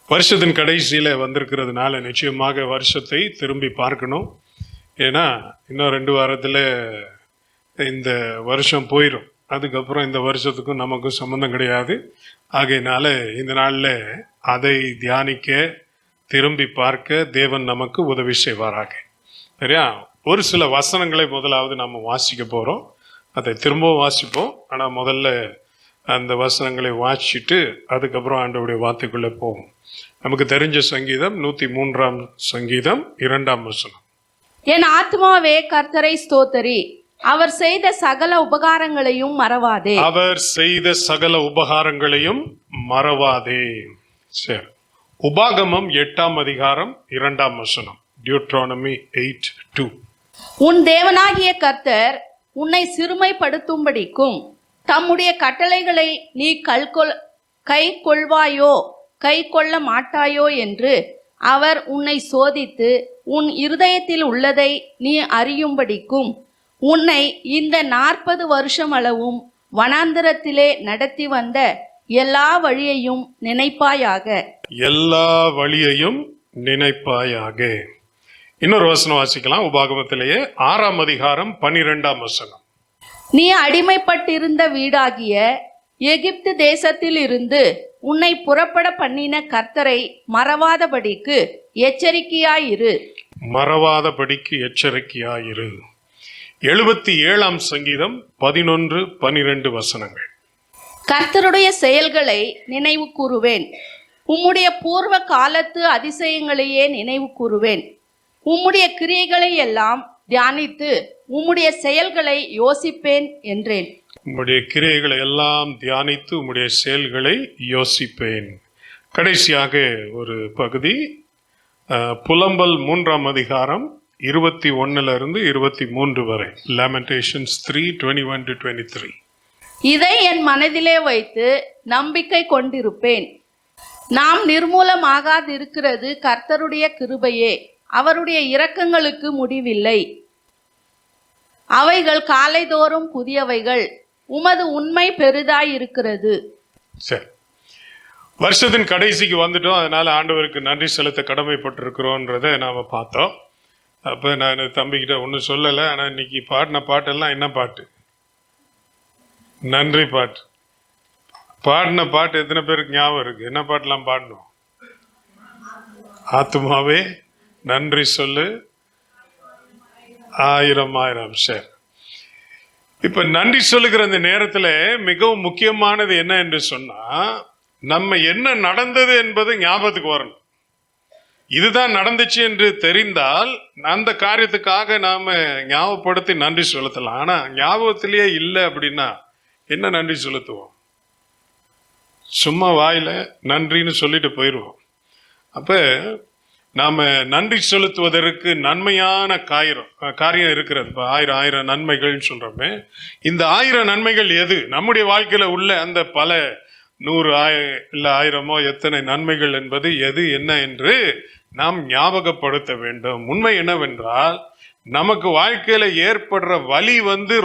வருஷத்தின் கடைசியில் வந்திருக்கிறதுனால நிச்சயமாக வருஷத்தை திரும்பி பார்க்கணும். ஏன்னா இன்னும் 2 வாரத்தில் இந்த வருஷம் போயிடும். அதுக்கப்புறம் இந்த வருஷத்துக்கும் நமக்கும் சம்மந்தம் கிடையாது. ஆகையினால இந்த நாளில் அதை தியானிக்க, திரும்பி பார்க்க தேவன் நமக்கு உதவி செய்வாராக. சரியா? ஒரு சில வசனங்களை முதலாவது நம்ம வாசிக்க போகிறோம். அதை திரும்பவும் வாசிப்போம். ஆனால் முதல்ல அந்த வசனங்களை வாசிச்சுட்டு அதுக்கப்புறம் ஆண்டவருடைய வார்த்தைக்குள்ளே போவோம். நமக்கு தெரிஞ்ச சங்கீதம் 103ஆம் சங்கீதம் 2ஆம் வசனம். என் ஆத்மாவே கர்த்தரை ஸ்தோத்தரி, அவர் செய்த சகல உபகாரங்களையும் மறவாதே. அவர் செய்த சகல உபகாரங்களையும் மறவாதே. சரி, உபாகமம் 8ஆம் அதிகாரம் 2ஆம் வசனம். டியூட்ரானமி 8:2. உன் தேவனாகிய கர்த்தர் உன்னை சிறுமைப்படுத்தும்படிக்கும் தம்முடைய கட்டளைகளை நீ கை கொள்வாயோ கை கொள்ள மாட்டாயோ என்று அவர் உன்னை சோதித்து உன் இருதயத்தில் உள்ளதை நீ அறியும்படிக்கும் உன்னை இந்த 40 வருஷம் அளவும் வனாந்தரத்திலே நடத்தி வந்த எல்லா வழியையும் நினைப்பாயாக. எல்லா வழியையும் நினைப்பாயாக. இன்னொரு வசனம் வாசிக்கலாம். உபாகமத்திலேயே 6ஆம் அதிகாரம் 12ஆம் வசனம். நீ அடிமைப்பட்டிருந்த வீடாகிய எகிப்து தேசத்தில் இருந்து உன்னை புறப்பட பண்ணின கர்த்தரை மறவாதபடிக்கு எச்சரிக்கையாயிரு. மறவாதபடிக்கு எச்சரிக்கையாயிரு. 77ஆம் சங்கீதம் 11-12 வசனங்கள். கர்த்தருடைய செயல்களை நினைவு கூறுவேன், உம்முடைய பூர்வ காலத்து அதிசயங்களையே நினைவு கூறுவேன். உம்முடைய கிரியைகளை எல்லாம் தியானித்து உம்முடைய செயல்களை யோசிப்பேன் என்றேன். உம்முடைய கிரியைகளை எல்லாம் தியானித்து உம்முடைய செயல்களை யோசிப்பேன். கடைசியாக ஒரு பகுதி, புலம்பல் 3ஆம் அதிகாரம் 21 23 வரை. Lamentations 3:21-23. இதை என் மனதிலே வைத்து நம்பிக்கை கொண்டிருப்பேன். நாம் நிர்மூலமாகாதிருக்கிறது கர்த்தருடைய கிருபையே, அவருடைய இரக்கங்களுக்கு முடிவில்லை. அவைகள் காலைதோறும் புதியவைகள், உமது உண்மை பெரிதாயிருக்கிறது. சரி, வருஷத்தின் கடைசிக்கு வந்துட்டோம். அதனால ஆண்டவருக்கு நன்றி செலுத்த கடமைப்பட்டிருக்கிறோன்றதை நாம் பார்த்தோம். அப்போ நான் தம்பிக்கிட்ட ஒன்றும் சொல்லலை. ஆனால் இன்னைக்கு பாடின பாட்டெல்லாம் என்ன பாட்டு? நன்றி பாட்டு. பாடின பாட்டு எத்தனை பேருக்கு ஞாபகம் இருக்கு? என்ன பாட்டெல்லாம் பாடணும்? ஆத்துமாவே நன்றி சொல்லு, ஆயிரம் ஆயிரம். சரி, இப்ப நன்றி சொல்லுகிற அந்த நேரத்தில் மிகவும் முக்கியமானது என்ன என்று சொன்னா, நம்ம என்ன நடந்தது என்பது ஞாபகத்துக்கு வரணும். இதுதான் நடந்துச்சு என்று தெரிந்தால் அந்த காரியத்துக்காக நாம ஞாபகப்படுத்தி நன்றி செலுத்தலாம். ஆனா ஞாபகத்திலேயே இல்லை அப்படின்னா என்ன நன்றி செலுத்துவோம்? சும்மா வாயில நன்றின்னு சொல்லிட்டு போயிடுவோம். அப்ப நாம நன்றி செலுத்துவதற்கு நன்மையான காரியம் இருக்கிறது. இப்போ 1000 நன்மைகள்னு சொல்றோமே, இந்த 1000 நன்மைகள் எது? நம்முடைய வாழ்க்கையில உள்ள அந்த பல 100 இல்லை 1000 எத்தனை நன்மைகள் என்பது எது, என்ன என்று நாம் ஞாபகப்படுத்த வேண்டும். உண்மை என்னவென்றால், நமக்கு வாழ்க்கையில ஏற்படுற வலி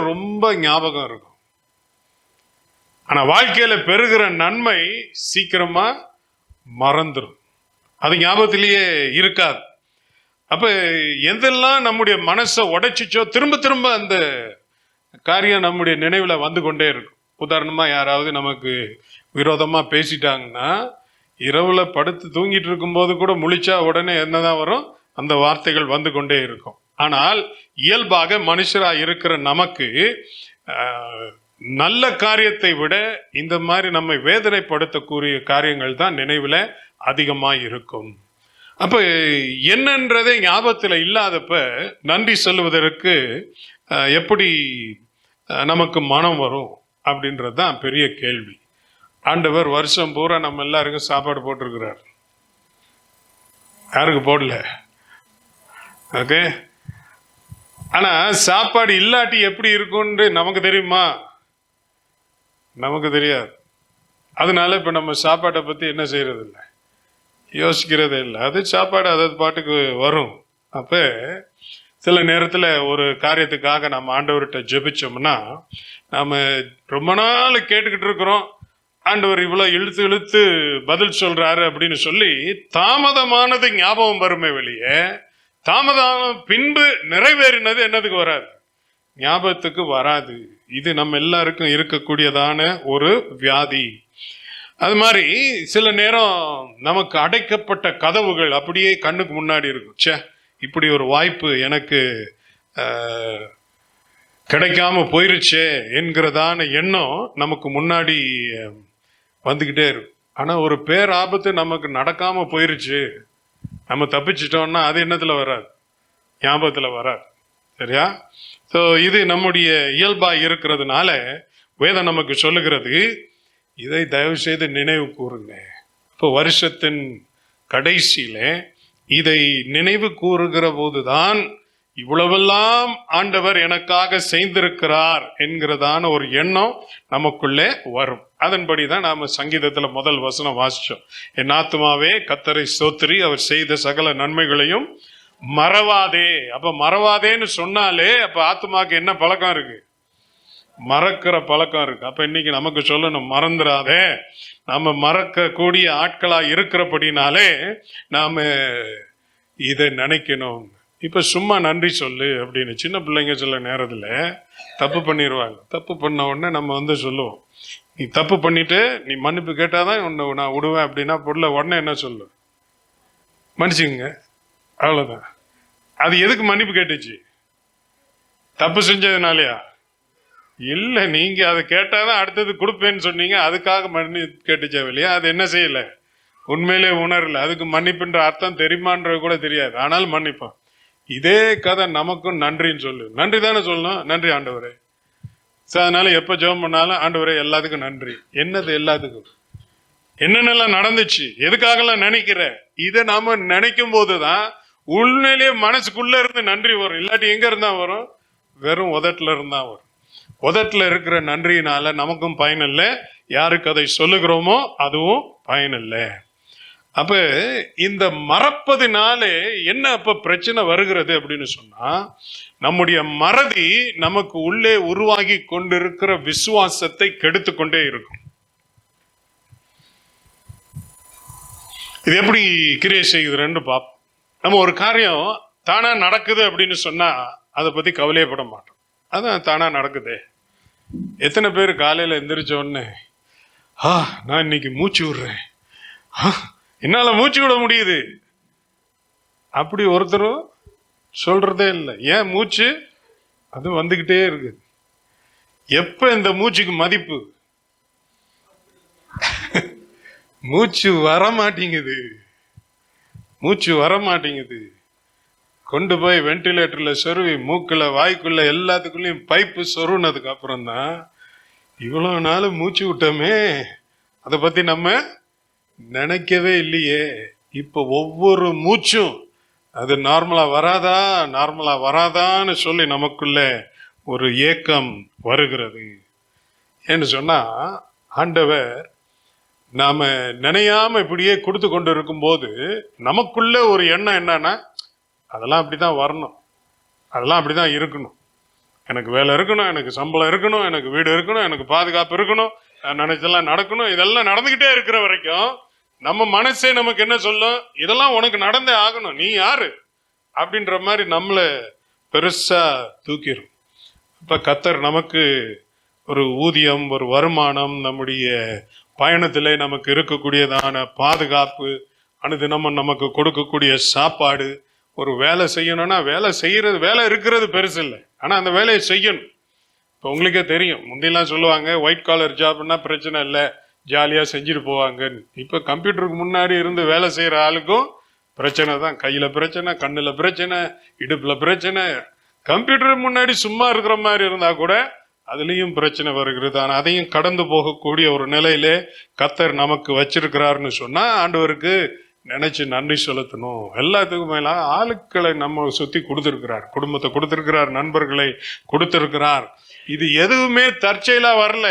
ரொம்ப ஞாபகம் இருக்கும். ஆனா வாழ்க்கையில பெறுகிற நன்மை சீக்கிரமா மறந்துடும், அது ஞாபகத்திலேயே இருக்காது. அப்ப எதெல்லாம் நம்முடைய மனசை உடைச்சிச்சோ திரும்ப திரும்ப அந்த காரியம் நம்முடைய நினைவுல வந்து கொண்டே இருக்கும். உதாரணமா யாராவது நமக்கு விரோதமா பேசிட்டாங்கன்னா, இரவுல படுத்து தூங்கிட்டு இருக்கும்போது கூட முழிச்சா உடனே என்னதான் வரும்? அந்த வார்த்தைகள் வந்து கொண்டே இருக்கும். ஆனால் இயல்பாக மனுஷராக இருக்கிற நமக்கு நல்ல காரியத்தை விட இந்த மாதிரி நம்மை வேதனைப்படுத்தக்கூடிய காரியங்கள் தான் நினைவுல அதிகமாக இருக்கும். அப்ப என்னன்றதே ஞாபகத்தில் இல்லாதப்ப நன்றி சொல்லுவதற்கு எப்படி நமக்கு மனம் வரும் அப்படின்றது தான் பெரிய கேள்வி. ஆண்டவர் வருஷம் பூரா நம்ம எல்லாருக்கும் சாப்பாடு போட்டிருக்கிறார். யாருக்கு போடல? ஓகே. ஆனா சாப்பாடு இல்லாட்டி எப்படி இருக்கும்னு நமக்கு தெரியுமா? நமக்கு தெரியாது. அதனால இப்ப நம்ம சாப்பாட்டை பத்தி என்ன செய்யறது இல்லை, யோசிக்கிறதே இல்லை. அது சாப்பாடு அதாவது பாட்டுக்கு வரும். அப்ப சில நேரத்தில் ஒரு காரியத்துக்காக நம்ம ஆண்டவர்கிட்ட ஜெபிச்சோம்னா, நம்ம ரொம்ப நாள் கேட்டுக்கிட்டு இருக்கிறோம், ஆண்டவர் இவ்வளவு இழுத்து இழுத்து பதில் சொல்றாரு அப்படின்னு சொல்லி தாமதமானது ஞாபகம் வருமே வெளியே, தாமதம் பின்பு நிறைவேறினது என்னதுக்கு வராது? ஞாபகத்துக்கு வராது. இது நம்ம எல்லாருக்கும் இருக்கக்கூடியதான ஒரு வியாதி. அது மாதிரி சில நேரம் நமக்கு அடைக்கப்பட்ட கதவுகள் அப்படியே கண்ணுக்கு முன்னாடி இருக்கும். ச்சே, இப்படி ஒரு வாய்ப்பு எனக்கு கிடைக்காம போயிருச்சே என்கிறதான எண்ணம் நமக்கு முன்னாடி வந்துக்கிட்டே இருக்கும். ஆனால் ஒரு பேராபத்து நமக்கு நடக்காம போயிருச்சு, நம்ம தப்பிச்சிட்டோம்னா அது என்னத்தில் வராது? ஞாபகத்தில் வராது. சரியா? ஸோ இது நம்முடைய இயல்பாக இருக்கிறதுனால வேதம் நமக்கு சொல்லுகிறது, இதை தயவு செய்து நினைவு கூறுங்க. இப்போ வருஷத்தின் கடைசியில இதை நினைவு கூறுகிற போதுதான் இவ்வளவெல்லாம் ஆண்டவர் எனக்காக செய்திருக்கிறார் என்கிறதான ஒரு எண்ணம் நமக்குள்ளே வரும். அதன்படி தான் நாம சங்கீதத்துல முதல் வசனம் வாசிச்சோம். என் ஆத்துமாவே கர்த்தரை ஸ்தோத்திரி, அவர் செய்த சகல நன்மைகளையும் மறவாதே. அப்ப மறவாதேன்னு சொன்னாலே அப்ப ஆத்துமாக்கு என்ன பழக்கம் இருக்கு? மறக்கிற பழக்கம் இருக்கு. அப்ப இன்னைக்கு நமக்கு சொல்லணும், மறந்துடாதே. நாம மறக்க கூடிய ஆட்களா இருக்கிறபடினாலே நாம இதை நினைக்கணும். இப்ப சும்மா நன்றி சொல்லு அப்படின்னு சின்ன பிள்ளைங்க சில நேரத்துல தப்பு பண்ணிடுவாங்க. தப்பு பண்ண உடனே நம்ம சொல்லுவோம், நீ தப்பு பண்ணிட்டு நீ மன்னிப்பு கேட்டாதான் உன்னை நான் விடுவேன் அப்படின்னா பொருளை உடனே என்ன சொல்லு? மன்னிச்சுங்க, அவ்வளவுதான். அது எதுக்கு மன்னிப்பு கேட்டுச்சு? தப்பு செஞ்சதுனாலயா? இல்ல, நீங்க அதை கேட்டாதான் அடுத்தது கொடுப்பேன்னு சொன்னீங்க, அதுக்காக மன்னிப்பு கேட்டுச்சா இல்லையா? அது என்ன செய்யல? உண்மையிலே உணரல. அதுக்கு மன்னிப்புன்ற அர்த்தம் தெரியுமான்றது கூட தெரியாது, ஆனால் மன்னிப்பான். இதே கதை நமக்கும் நன்றின்னு சொல்லு. நன்றி தானே சொல்லணும். நன்றி ஆண்டவரே. அதனால எப்ப ஜெபம் பண்ணாலும் ஆண்டவரே எல்லாத்துக்கும் நன்றி. என்னது எல்லாத்துக்கும்? என்னென்னலாம் நடந்துச்சு, எதுக்காகலாம் நினைக்கிற, இதை நாம நினைக்கும் போதுதான் உண்மையிலேயே மனசுக்குள்ள இருந்து நன்றி வரும். இல்லாட்டி எங்க இருந்தா வரும்? வெறும் உதட்டுல இருந்தா வரும். உதட்டுல இருக்கிற நன்றியினால நமக்கும் பயன் இல்லை, யாருக்கு அதை சொல்லுகிறோமோ அதுவும் பயன் இல்லை. அப்ப இந்த மறப்பதினாலே என்ன அப்ப பிரச்சனை வருகிறது அப்படின்னு சொன்னா, நம்முடைய மறதி நமக்கு உள்ளே உருவாகி கொண்டிருக்கிற விசுவாசத்தை கெடுத்து கொண்டே இருக்கும். இது எப்படி கிரியை செய்யுதுன்னு பார்ப்போம். நம்ம ஒரு காரியம் தானா நடக்குது அப்படின்னு சொன்னா அதை பத்தி கவலையப்பட மாட்டோம். அதான் தானா நடக்குதே. எத்தனை பேர் காலையில எந்திரிச்ச உடனே நான் இன்னைக்கு மூச்சு விடுறேன், என்னால மூச்சு விட முடியுது அப்படி ஒருத்தரும் சொல்றதே இல்லை. ஏன்? மூச்சு அது வந்துகிட்டே இருக்கு. எப்ப இந்த மூச்சுக்கு மதிப்பு? மூச்சு வர மாட்டேங்குது, மூச்சு வர மாட்டேங்குது. கொண்டு போய் வென்டிலேட்டர்ல சொருவி மூக்குல வாய்க்குள்ள எல்லாத்துக்குள்ளயும் பைப்பு சொருனதுக்கு அப்புறம் தான் இவ்வளவு நாள் மூச்சு விட்டோமே, அதை பத்தி நம்ம நினைக்கவே இல்லையே. இப்ப ஒவ்வொரு மூச்சும் அது நார்மலா வராதா நார்மலா வராதான்னு சொல்லி நமக்குள்ள ஒரு ஏக்கம் வருகிறது. ஏன்னு சொன்னா ஆண்டவர் நாம நினையாம இப்படியே கொடுத்து கொண்டு இருக்கும் போது நமக்குள்ள ஒரு எண்ணம் என்னன்னா, அதெல்லாம் அப்படிதான் வரணும், அதெல்லாம் அப்படிதான் இருக்கணும், எனக்கு வேலை இருக்கணும், எனக்கு சம்பளம் இருக்கணும், எனக்கு வீடு இருக்கணும், எனக்கு பாதுகாப்பு இருக்கணும், நான் நினைச்செல்லாம் நடக்கணும். இதெல்லாம் நடந்துகிட்டே இருக்கிற வரைக்கும் நம்ம மனசே நமக்கு என்ன சொல்லும்? இதெல்லாம் உனக்கு நடந்தே ஆகணும், நீ யாரு அப்படின்ற மாதிரி நம்மள பெருசா தூக்கிடும். இப்ப கர்த்தர் நமக்கு ஒரு ஊதியம், ஒரு வருமானம், நம்முடைய பயணத்திலே நமக்கு இருக்கக்கூடியதான பாதுகாப்பு, அனுதினமும் நமக்கு கொடுக்கக்கூடிய சாப்பாடு, ஒரு வேலை செய்யணும்னா வேலை இருக்கிறது பெருசு இல்லை, ஆனா அந்த வேலையை செய்யணும். இப்போ உங்களுக்கே தெரியும், முந்தையெல்லாம் சொல்லுவாங்க ஒயிட் காலர் ஜாப்னா பிரச்சனை இல்லை, ஜாலியா செஞ்சுட்டு போவாங்கன்னு. இப்ப கம்ப்யூட்டருக்கு முன்னாடி இருந்து வேலை செய்யற ஆளுக்கும் பிரச்சனை தான். கையில பிரச்சனை, கண்ணுல பிரச்சனை, இடுப்புல பிரச்சனை. கம்ப்யூட்டருக்கு முன்னாடி சும்மா இருக்கிற மாதிரி இருந்தா கூட அதுலயும் பிரச்சனை வருகிறது. ஆனா அதையும் கடந்து போகக்கூடிய ஒரு நிலையிலே கர்த்தர் நமக்கு வச்சிருக்கிறாருன்னு சொன்னா ஆண்டவருக்கு நினைச்சு நன்றி செலுத்தணும். எல்லாத்துக்கும் மேல ஆளுக்களை நம்ம சுத்தி கொடுத்திருக்கிறார், குடும்பத்தை கொடுத்திருக்கிறார், நண்பர்களை கொடுத்திருக்கிறார். இது எதுவுமே தற்செயலா வரல.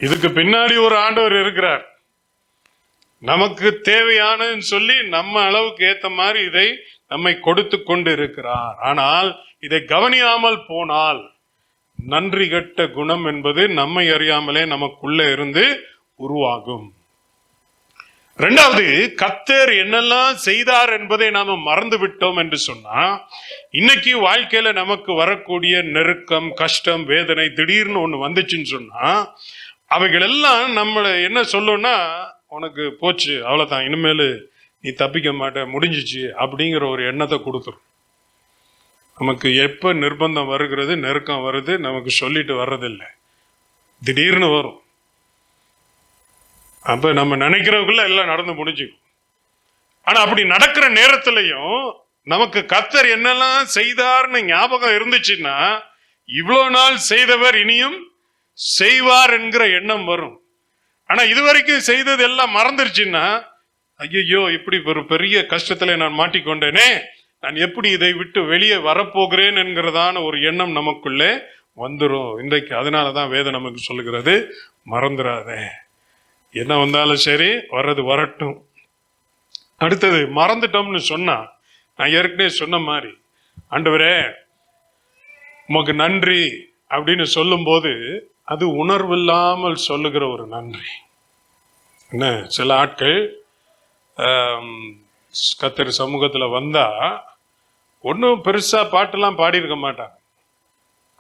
இதுக்கு பின்னாடி ஒரு ஆண்டவர் இருக்கிறார், நமக்கு தேவையானன்னு சொல்லி நம்ம அளவுக்கு ஏத்த மாதிரி இதை நம்மை கொடுத்து கொண்டு இருக்கிறார். ஆனால் இதை கவனியாமல் போனால் நன்றி கட்ட குணம் என்பது நம்மை அறியாமலே நமக்குள்ள இருந்து உருவாகும். இரண்டாவது, கர்த்தர் என்னெல்லாம் செய்தார் என்பதை நாம மறந்து விட்டோம் என்று சொன்னா, இன்னைக்கு வாழ்க்கையில நமக்கு வரக்கூடிய நெருக்கம், கஷ்டம், வேதனை திடீர்னு ஒண்ணு வந்துச்சுன்னு சொன்னா, அவைகள் எல்லாம் நம்மளை என்ன சொல்லும்னா, உனக்கு போச்சு, அவ்வளவுதான், இனிமேல் நீ தப்பிக்க மாட்ட, முடிஞ்சிச்சு அப்படிங்கிற ஒரு எண்ணத்தை கொடுத்துரும். நமக்கு எப்ப நிர்பந்தம் வருகிறது, நெருக்கம் வருது, நமக்கு சொல்லிட்டு வர்றதில்லை, திடீர்னு வரும். அப்ப நம்ம நினைக்கிறவக்குள்ள எல்லாம் நடந்து முடிஞ்சுக்கும். ஆனா அப்படி நடக்கிற நேரத்திலையும் நமக்கு கர்த்தர் என்னெல்லாம் செய்தார்னு ஞாபகம் இருந்துச்சுன்னா, இவ்வளவு நாள் செய்தவர் இனியும் செய்வார் என்கிற எண்ணம் வரும். ஆனா இதுவரைக்கும் செய்தது எல்லாம் மறந்துருச்சுன்னா, ஐயோ இப்படி ஒரு பெரிய கஷ்டத்துல நான் மாட்டிக்கொண்டேனே, நான் எப்படி இதை விட்டு வெளியே வரப்போகிறேன் என்கிறதான ஒரு எண்ணம் நமக்குள்ளே வந்துடும் இன்றைக்கு. அதனாலதான் வேதம் நமக்கு சொல்லுகிறது, மறந்துடாதே, என்ன வந்தாலும் சரி, வர்றது வரட்டும். அடுத்தது, மறந்துட்டோம்னு சொன்னா, நான் ஏற்கனவே சொன்ன மாதிரி, ஆண்டவரே உமக்கு நன்றி அப்படின்னு சொல்லும் போது அது உணர்வில்லாமல் சொல்லுகிற ஒரு நன்றி. என்ன, சில ஆட்கள் கர்த்தர் சமூகத்துல வந்தா ஒன்றும் பெருசா பாட்டெல்லாம் பாடியிருக்க மாட்டாங்க.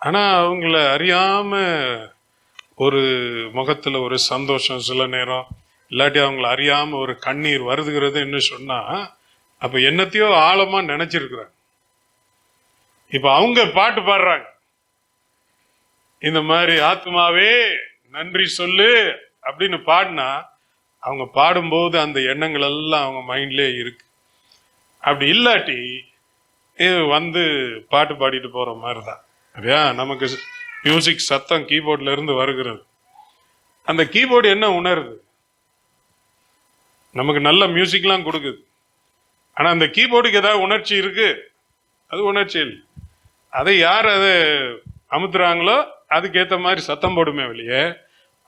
ஆனா அவங்கள அறியாம ஒரு முகத்துல ஒரு சந்தோஷம், சில நேரம் இல்லாட்டி அவங்கள அறியாம ஒரு கண்ணீர் வருதுகிறது என்ன சொன்னா, அப்ப என்னத்தையோ ஆழமா நினைச்சிருக்கிறாங்க. இப்ப அவங்க பாட்டு பாடுறாங்க, இந்த மாதிரி ஆத்மாவே நன்றி சொல்லு அப்படின்னு பாடினா, அவங்க பாடும்போது அந்த எண்ணங்கள் எல்லாம் அவங்க மைண்ட்லயே இருக்கு. அப்படி இல்லாட்டி வந்து பாட்டு பாடிட்டு போற மாதிரிதான். அப்படியா, நமக்கு மியூசிக் சத்தம் கீபோர்ட்ல இருந்து வருகிறது, அந்த கீபோர்டு என்ன உணருது? நமக்கு நல்ல மியூசிக்லாம் கொடுக்குது, ஆனா அந்த கீபோர்டுக்கு ஏதாவது உணர்ச்சி இருக்கு? அது உணர்ச்சி இல்லை. அதை யார் அதை அமுத்துறாங்களோ அதுக்கேற்ற மாதிரி சத்தம் போடுமே வெளியே,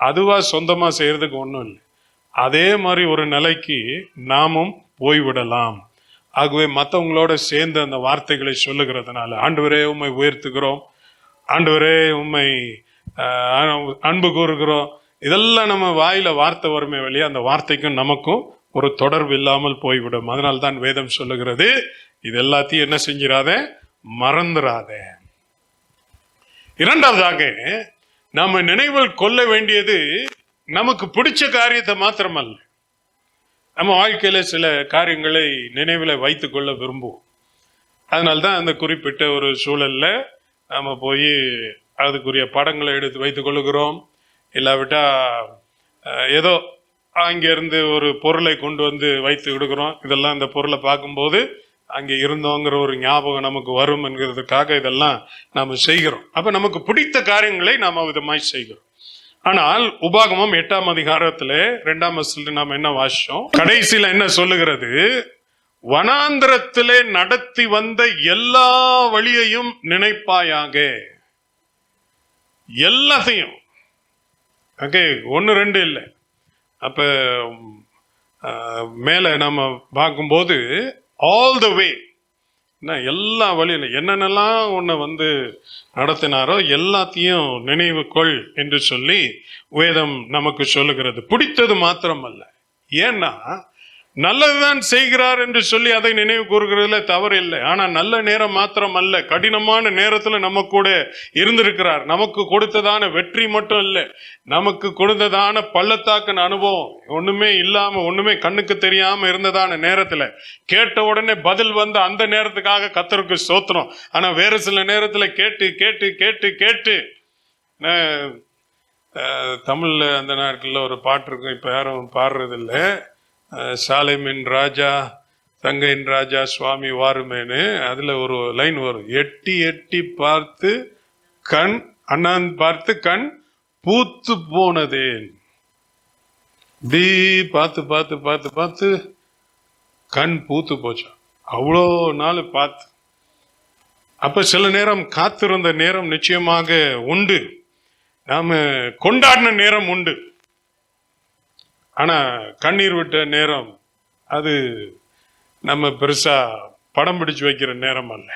அதுவா சொந்தமா செய்யறதுக்கு ஒன்றும் இல்லை. அதே மாதிரி ஒரு நிலைக்கு நாமும் போய்விடலாம். ஆகவே மற்றவங்களோட சேர்ந்து அந்த வார்த்தைகளை சொல்லுகிறதுனால, ஆண்டவரே உம்மை உயர்த்துகிறோம், ஆண்டவரே உம்மை அன்பு கூறுகிறோம், இதெல்லாம் நம்ம வாயில வார்த்தை வருமே வெளியே, அந்த வார்த்தைக்கும் நமக்கும் ஒரு தொடர்பு இல்லாமல் போய்விடும். அதனால்தான் வேதம் சொல்லுகிறது, இது எல்லாத்தையும் என்ன செஞ்சிடாத, மறந்துடாத. இரண்டாவதாக, நாம நினைவில் கொள்ள வேண்டியது நமக்கு பிடிச்ச காரியத்தை மாத்திரமல்ல. நம்ம வாழ்க்கையில சில காரியங்களை நினைவில் வைத்துக் கொள்ள விரும்புவோம். அதனால்தான் அந்த குறிப்பிட்ட ஒரு சூழல்ல நம்ம போய் அதுக்குரிய படங்களை எடுத்து வைத்துக் கொள்ளுகிறோம். இல்லாவிட்டா ஏதோ அங்கிருந்து ஒரு பொருளை கொண்டு வந்து வைத்து விடுகிறோம். இதெல்லாம் இந்த பொருளை பார்க்கும்போது அங்கே இருந்தோங்கிற ஒரு ஞாபகம் நமக்கு வரும் என்கிறதுக்காக இதெல்லாம் நாம செய்கிறோம். அப்ப நமக்கு பிடித்த காரியங்களை நாம விதமாய் செய்கிறோம். ஆனால் உபாகமம் 8ஆம் அதிகாரத்துல 2ஆம் வசனத்துல நாம் என்ன வாசிச்சோம்? கடைசியில என்ன சொல்லுகிறது? வனாந்திரத்திலே நடத்தி வந்த எல்லா வழியையும் நினைப்பாயாக. எல்லாத்தையும், ஓகே, 1 2 இல்லை. அப்ப மேல நம்ம பார்க்கும்போது ஆல் த வே, எல்லா வழியில என்னென்னலாம் உன்னை வந்து நடத்தினாரோ எல்லாத்தையும் நினைவு கொள் என்று சொல்லி வேதம் நமக்கு சொல்லுகிறது. பிடித்தது மாத்திரம் அல்ல, ஏன்னா நல்லதுதான் செய்கிறார் என்று சொல்லி அதை நினைவு கூறுகிறதுல தவறு இல்லை. ஆனா நல்ல நேரம் மாத்திரம் அல்ல, கடினமான நேரத்துல நம்ம கூட இருந்திருக்கிறார். நமக்கு கொடுத்ததான வெற்றி மட்டும் இல்லை, நமக்கு கொடுத்ததான பள்ளத்தாக்கின் அனுபவம், ஒண்ணுமே இல்லாம ஒண்ணுமே கண்ணுக்கு தெரியாம இருந்ததான நேரத்துல கேட்ட உடனே பதில் வந்த அந்த நேரத்துக்காக கர்த்தருக்கு ஸ்தோத்திரம். ஆனா வேறு சில நேரத்துல கேட்டு கேட்டு கேட்டு கேட்டு, தமிழ்ல அந்த நாட்கள்ல ஒரு பாட்டு இருக்கும், இப்ப யாரும் பாடுறது இல்லை, சாலைமின் ராஜா தங்கையின் ராஜா சுவாமி வாருமேனு. அதுல ஒரு லைன் வரும், எட்டி எட்டி பார்த்து கண் அண்ணாந்து பார்த்து கண் பூத்து போனதேன். இப்படி பார்த்து பார்த்து பார்த்து பார்த்து கண் பூத்து போச்சு, அவ்வளோ நாள் பார்த்து. அப்ப சில நேரம் காத்திருந்த நேரம் நிச்சயமாக உண்டு, நாம கொண்டாடின நேரம் உண்டு. ஆனா கண்ணீர் விட்ட நேரம் அது நம்ம பெருசா படம் பிடிச்சு வைக்கிற நேரம் அல்ல.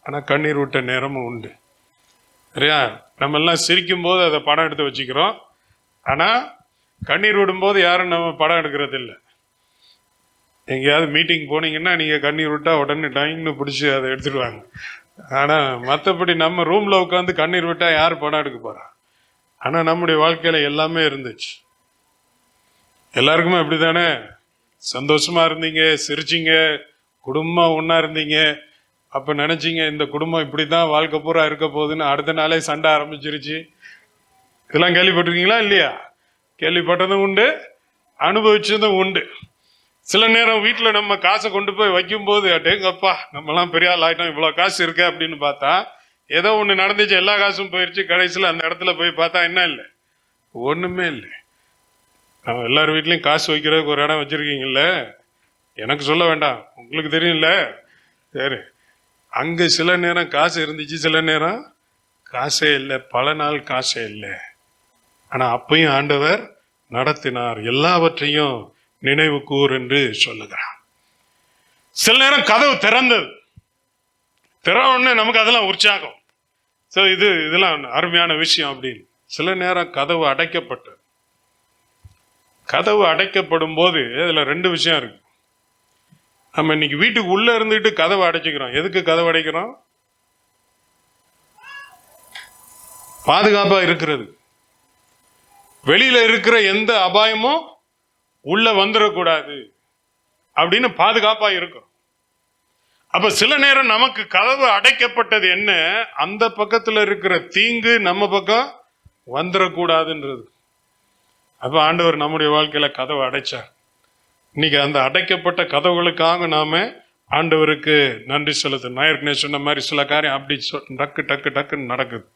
ஆனா கண்ணீர் விட்ட நேரமும் உண்டு. சரியா? நம்ம எல்லாம் சிரிக்கும் போது அதை படம் எடுத்து வச்சுக்கிறோம். ஆனால் கண்ணீர் விடும்போது யாரும் நம்ம படம் எடுக்கிறது இல்லை. எங்கேயாவது மீட்டிங் போனீங்கன்னா நீங்கள் கண்ணீர் விட்டால் உடனே டைன்னு பிடிச்சி அதை எடுத்துடுவாங்க. ஆனால் மற்றபடி நம்ம ரூமில் உட்காந்து கண்ணீர் விட்டால் யார் படம் எடுக்க போகிறா? ஆனால் நம்முடைய வாழ்க்கையில் எல்லாமே இருந்துச்சு. எல்லாருக்குமே அப்படி தானே? சந்தோஷமாக இருந்தீங்க, சிரிச்சிங்க, குடும்பம் ஒன்றா இருந்தீங்க. அப்போ நினச்சிங்க இந்த குடும்பம் இப்படி தான் வாழ்க்கை பூரா இருக்க போகுதுன்னு. அடுத்த நாளே சண்டை ஆரம்பிச்சிருச்சு. இதெல்லாம் கேள்விப்பட்டிருக்கீங்களா இல்லையா? கேள்விப்பட்டதும் உண்டு, அனுபவிச்சதும் உண்டு. சில நேரம் வீட்டில் நம்ம காசை கொண்டு போய் வைக்கும்போது அட்டேங்கப்பா நம்மலாம் பெரிய ஆள் ஆகிட்டோம், இவ்வளோ காசு இருக்க அப்படின்னு பார்த்தா ஏதோ ஒன்று நடந்துச்சு, எல்லா காசும் போயிடுச்சு. கடைசியில் அந்த இடத்துல போய் பார்த்தா என்ன இல்லை? ஒன்றுமே இல்லை. நம்ம எல்லார் வீட்லேயும் காசு வைக்கிறதுக்கு ஒரு இடம் வச்சுருக்கீங்கல்ல, எனக்கு சொல்ல வேண்டாம், உங்களுக்கு தெரியும்ல. சரி, அங்கே சில நேரம் காசு இருந்துச்சு, சில நேரம் காசே இல்லை, பல நாள் காசே இல்லை. ஆனால் அப்பையும் ஆண்டவர் நடத்தினார். எல்லாவற்றையும் நினைவு கூர் என்று சொல்லுகிறார். சில நேரம் கதவு திறந்தது, திறவுன்னு நமக்கு அதெல்லாம் உற்சாகம். ஸோ இதெல்லாம் அருமையான விஷயம் அப்படின்னு. சில நேரம் கதவு அடைக்கப்பட்டது. கதவு அடைக்கப்படும் போது அதில் ரெண்டு விஷயம் இருக்கு. நம்ம இன்னைக்கு வீட்டுக்கு உள்ள இருந்துட்டு கதவை அடைச்சிக்கிறோம். எதுக்கு கதவு அடைக்கிறோம்? பாதுகாப்பா இருக்கிறது. வெளியில இருக்கிற எந்த அபாயமும் உள்ள வந்துடக்கூடாது அப்படின்னு பாதுகாப்பா இருக்கும். அப்ப சில நேரம் நமக்கு கதவு அடைக்கப்பட்டது என்ன, அந்த பக்கத்துல இருக்கிற தீங்கு நம்ம பக்கம் வந்துடக்கூடாதுன்றது. அப்ப ஆண்டவர் நம்முடைய வாழ்க்கையில கதவை அடைச்சார். இன்னைக்கு அந்த அடைக்கப்பட்ட கதவுகளுக்காக நாம ஆண்டவருக்கு நன்றி செலுத்தணும். நான் ஏற்கனவே சொன்ன மாதிரி சில காரியம் அப்படி டக்கு டக்கு டக்குன்னு நடக்குது.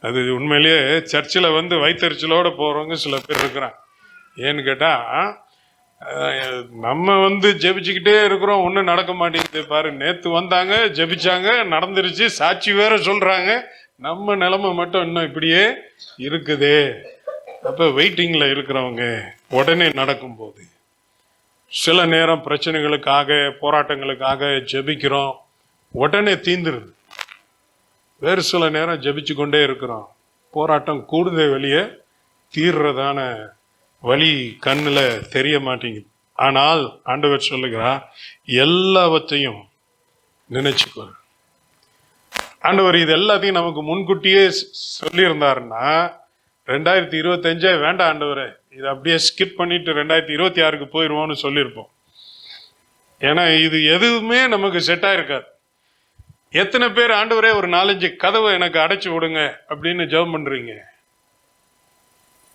அது உண்மையிலேயே சர்ச்சில் வந்து வயிற்றுச்சலோடு போகிறவங்க சில பேர் இருக்கிறாங்க. ஏன்னு கேட்டால் நம்ம வந்து ஜெபிச்சுக்கிட்டே இருக்கிறோம், ஒன்றும் நடக்க மாட்டேங்குது. பாரு, நேற்று வந்தாங்க, ஜெபிச்சாங்க, நடந்துருச்சு, சாட்சி வேற சொல்கிறாங்க, நம்ம நிலைமை மட்டும் இன்னும் இப்படியே இருக்குதே. அப்போ வெயிட்டிங்கில் இருக்கிறவங்க உடனே நடக்கும்போது சில நேரம் பிரச்சனைகளுக்காக போராட்டங்களுக்காக ஜெபிக்கிறோம், உடனே தீந்துருது. வேறு சில நேரம் ஜெபிச்சு கொண்டே இருக்கிறோம், போராட்டம் கூடுதே வெளியே தீர்றதான வழி கண்ணில் தெரிய மாட்டேங்குது. ஆனால் ஆண்டவர் சொல்லுகிறார், எல்லாவற்றையும் நினைச்சுக்கோ. ஆண்டவர் இது எல்லாத்தையும் நமக்கு முன்கூட்டியே சொல்லியிருந்தாருன்னா 2025 வேண்டாம் ஆண்டவரே, இதை அப்படியே ஸ்கிப் பண்ணிட்டு 2026க்கு போயிடுவோம்னு சொல்லியிருப்போம். ஏன்னா இது எதுவுமே நமக்கு செட் ஆயிருக்காது. எத்தனை பேர் ஆண்டவரே ஒரு 4-5 கதவை எனக்கு அடைச்சு விடுங்க அப்படின்னு ஜெபம் பண்றீங்க?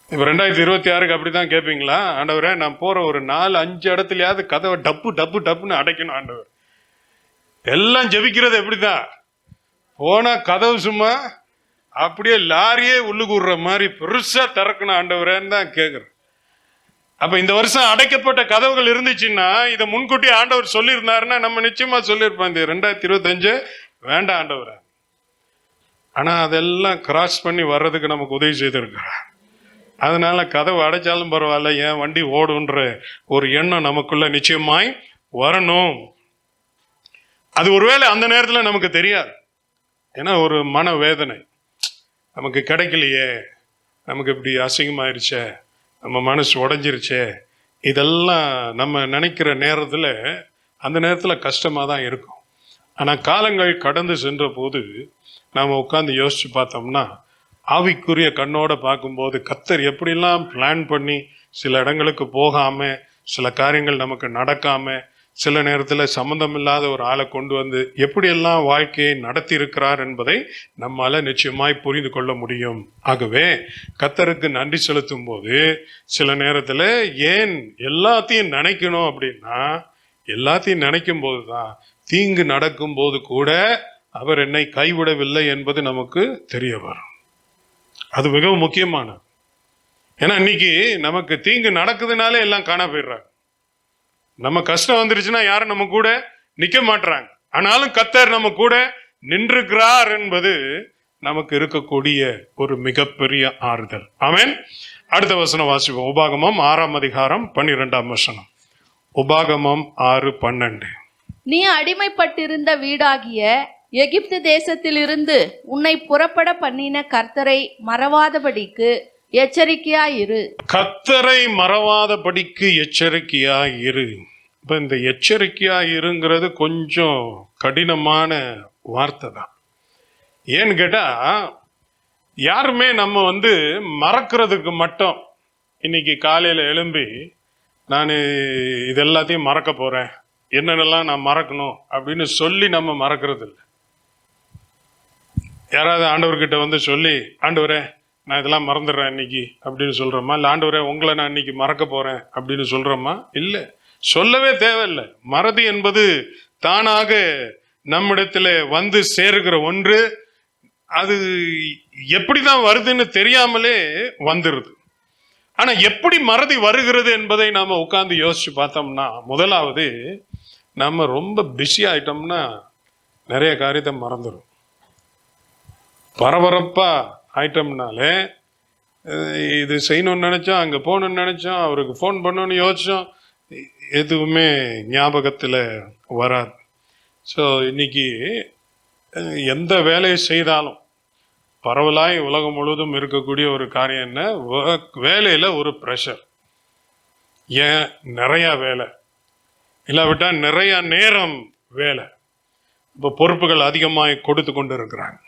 இப்ப 2026க்கு அப்படிதான் கேட்பீங்களா? ஆண்டவரே, நான் போற ஒரு 4-5 இடத்துலயாவது கதவை டப்பு டப்பு டப்புன்னு அடைக்கணும் ஆண்டவர். எல்லாம் ஜெபிக்கிறது எப்படிதான்? போனா கதவு சும்மா அப்படியே லாரியே உள்ளுக்குற மாதிரி பெருசா திறக்கணும் ஆண்டவரேன்னு தான் கேட்குறேன். அப்ப இந்த வருஷம் அடைக்கப்பட்ட கதவுகள் இருந்துச்சுன்னா இதை முன்கூட்டி ஆண்டவர் சொல்லியிருந்தாருன்னா நம்ம நிச்சயமா சொல்லியிருப்போம், இந்த 2025 வேண்டாம் ஆண்டவரே. ஆனா அதெல்லாம் கிராஸ் பண்ணி வர்றதுக்கு நமக்கு உதவி செய்திருக்கிறார். அதனால கதவு அடைச்சாலும் பரவாயில்ல, என் வண்டி ஓடுன்ற ஒரு எண்ணம் நமக்குள்ள நிச்சயமாய் வரணும். அது ஒருவேளை அந்த நேரத்தில் நமக்கு தெரியாது. ஏன்னா ஒரு மன வேதனை, நமக்கு கிடைக்கலையே, நமக்கு இப்படி அசிங்கமாயிருச்சே, நம்ம மனசு உடஞ்சிருச்சே, இதெல்லாம் நம்ம நினைக்கிற நேரத்தில் அந்த நேரத்தில் கஷ்டமாக தான் இருக்கும். ஆனால் காலங்கள் கடந்து சென்ற போது நாம் உட்காந்து யோசித்து பார்த்தோம்னா ஆவிக்குரிய கண்ணோட பார்க்கும்போது கர்த்தர் எப்படிலாம் பிளான் பண்ணி சில இடங்களுக்கு போகாமல், சில காரியங்கள் நமக்கு நடக்காமல், சில நேரத்தில் சம்மந்தமில்லாத ஒரு ஆளை கொண்டு வந்து எப்படியெல்லாம் வாழ்க்கையை நடத்தி இருக்கிறார் என்பதை நம்மால் நிச்சயமாய் புரிந்து கொள்ள முடியும். ஆகவே கர்த்தருக்கு நன்றி செலுத்தும் போது சில நேரத்தில் ஏன் எல்லாத்தையும் நினைக்கணும் அப்படின்னா, எல்லாத்தையும் நினைக்கும் போது தான் தீங்கு நடக்கும் போது கூட அவர் என்னை கைவிடவில்லை என்பது நமக்கு தெரிய வரும். அது மிகவும் முக்கியமானது. ஏன்னா இன்னைக்கு நமக்கு தீங்கு நடக்குதுனாலே எல்லாம் காண போயிடுறாங்க. நம்ம கஷ்டம் வந்துருச்சுன்னா யாரும் நம்ம கூட நிக்க மாட்டுறாங்க. ஆனாலும் கர்த்தர் நம்ம கூட நின்றுக்கிறார் என்பது நமக்கு இருக்கக்கூடிய ஒரு மிகப்பெரிய ஆறுதல். ஆமென். அடுத்த வசனம் வாசிப்போம். உபாகமம் 6ஆம் அதிகாரம் 12ஆம் வசனம். உபாகமம் 6:12. நீ அடிமைப்பட்டிருந்த வீடாகிய எகிப்து தேசத்திலிருந்து உன்னை புறப்பட பண்ணின கர்த்தரை மறவாதபடிக்கு எச்சரிக்கையாயிரு. கர்த்தரை மறவாதபடிக்கு எச்சரிக்கையாயிரு. இப்ப இந்த எச்சரிக்கையாயிருங்கிறது கொஞ்சம் கடினமான வார்த்தை தான். ஏன்னு கேட்டா, யாருமே நம்ம மறக்கிறதுக்கு மட்டும் இன்னைக்கு காலையில எழும்பி நான் இது எல்லாத்தையும் மறக்க போறேன், என்னென்னலாம் நான் மறக்கணும் அப்படின்னு சொல்லி நம்ம மறக்கிறது இல்லை. யாராவது ஆண்டவர்கிட்ட சொல்லி, ஆண்டவரே நான் இதெல்லாம் மறந்துடுறேன் இன்னைக்கு அப்படின்னு சொல்றோமா? இல்லை ஆண்டவரே உங்களை நான் இன்னைக்கு மறக்க போறேன் அப்படின்னு சொல்றோமா? இல்லை, சொல்லவே தேவையில்லை. மறதி என்பது தானாக நம்மிடத்துல சேருகிற ஒன்று. அது எப்படிதான் வருதுன்னு தெரியாமலே வந்துருது. ஆனா எப்படி மறதி வருகிறது என்பதை நாம உட்கார்ந்து யோசிச்சு பார்த்தோம்னா, முதலாவது நம்ம ரொம்ப பிஸி ஆயிட்டோம்னா நிறைய காரியத்தை மறந்துடும். பரபரப்பா ஆயிட்டோம்னாலே, இது செய்யணும்னு நினைச்சோம், அங்க போகணும்னு நினைச்சோம், அவருக்கு ஃபோன் பண்ணணும்னு யோசிச்சோம், எதுவுமே ஞாபகத்தில் வராது. ஸோ இன்னைக்கு எந்த வேலையை செய்தாலும் பரவலாய் உலகம் முழுவதும் இருக்கக்கூடிய ஒரு காரியம் என்ன, வேலையில் ஒரு ப்ரெஷர். ஏன் நிறையா வேலை, இல்லாவிட்டால் நிறையா நேரம் வேலை. இப்போ பொறுப்புகள் அதிகமாக கொடுத்து கொண்டு இருக்கிறாங்க.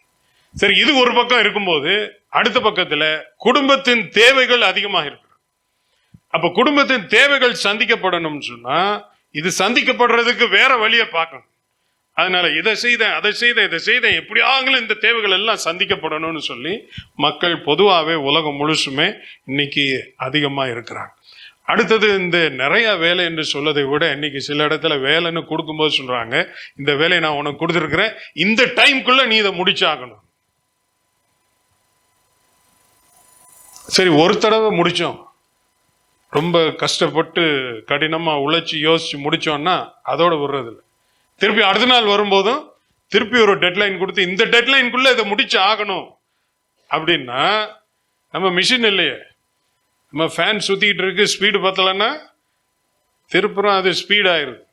சரி, இது ஒரு பக்கம் இருக்கும்போது அடுத்த பக்கத்தில் குடும்பத்தின் தேவைகள் அதிகமாக இருக்கு. அப்போ குடும்பத்தின் தேவைகள் சந்திக்கப்படணும்னு சொன்னா இது சந்திக்கப்படுறதுக்கு வேற வழியை பார்க்கணும். அதனால இதை செய்தேன், அதை செய்தேன், இதை செய்தேன், எப்படியாங்களும் இந்த தேவைகள் எல்லாம் சந்திக்கப்படணும்னு சொல்லி மக்கள் பொதுவாகவே உலகம் முழுசுமே இன்னைக்கு அதிகமாக இருக்கிறாங்க. அடுத்தது, இந்த நிறைய வேலை என்று சொல்லதை விட இன்னைக்கு சில இடத்துல வேலைன்னு கொடுக்கும்போது சொல்றாங்க, இந்த வேலையை நான் உனக்கு கொடுத்துருக்கிறேன், இந்த டைம்குள்ள நீ இதை முடிச்சாகணும். சரி, ஒரு தடவை முடிச்சோம், ரொம்ப கஷ்டப்பட்டு கடினமாக உழைச்சி யோசிச்சு முடிச்சோன்னா அதோட விடுறதில்லை. திருப்பி அடுத்த நாள் வரும்போதும் திருப்பி ஒரு டெட்லைன் கொடுத்து, இந்த டெட்லைனுக்குள்ள இதை முடிச்சு ஆகணும் அப்படின்னா, நம்ம மிஷின் இல்லையே, நம்ம ஃபேன் சுத்திட்டு இருக்கு, ஸ்பீடு பத்தலைன்னா திருப்புறம் அது ஸ்பீட் ஆயிருது.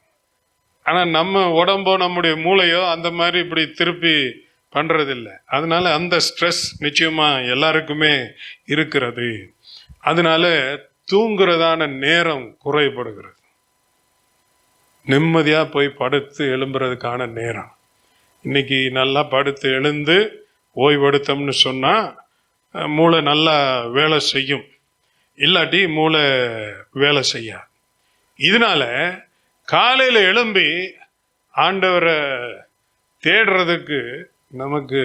ஆனால் நம்ம உடம்போ நம்முடைய மூளையோ அந்த மாதிரி இப்படி திருப்பி பண்றதில்லை. அதனால அந்த ஸ்ட்ரெஸ் நிச்சயமா எல்லாருக்குமே இருக்கிறது. அதனால தூங்குறதான நேரம் குறைபடுகிறது. நிம்மதியா போய் படுத்து எழும்புறதுக்கான நேரம். இன்னைக்கு நல்லா படுத்து எழுந்து ஓய்வெடுத்தோம்னு சொன்னா மூளை நல்லா வேலை செய்யும், இல்லாட்டி மூளை வேலை செய்யாது. இதனால காலையில எழும்பி ஆண்டவரை தேடுறதுக்கு நமக்கு